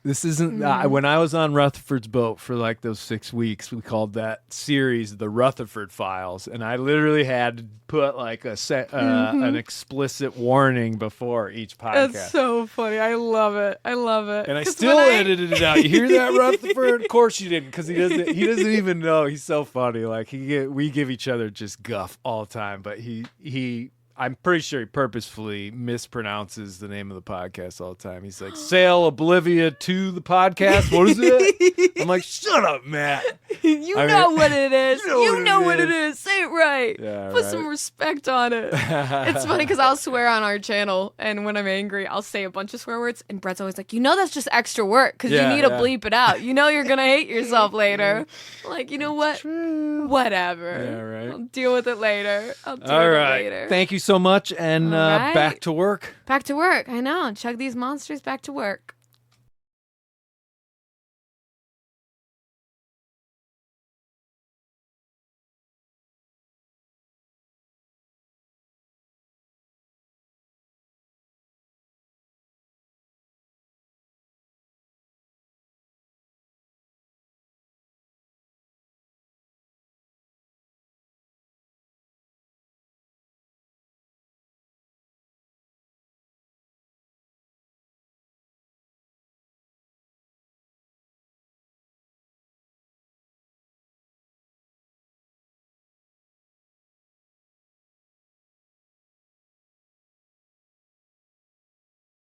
this isn't, when I was on Rutherford's boat for like those 6 weeks, we called that series the Rutherford Files. And I literally had to put like an explicit warning before each podcast. That's so funny. I love it. I love it. And I still edited it out. You hear that, Rutherford? Of course you didn't, because he doesn't even know. He's so funny. Like we give each other just guff all the time, but he I'm pretty sure he purposefully mispronounces the name of the podcast all the time. He's like, Sail Oblivion to the podcast. What is it? I'm like, shut up, Matt. You know what it is. You know what it is. Say it right. Yeah, Put some respect on it. It's funny because I'll swear on our channel, and when I'm angry, I'll say a bunch of swear words, and Brett's always like, that's just extra work because you need to bleep it out. You're going to hate yourself later. Like, you know what? True. Whatever. Yeah, right. I'll deal with it later. All right. Thank you so much, and back to work. Back to work. I know. Chug these monsters back to work.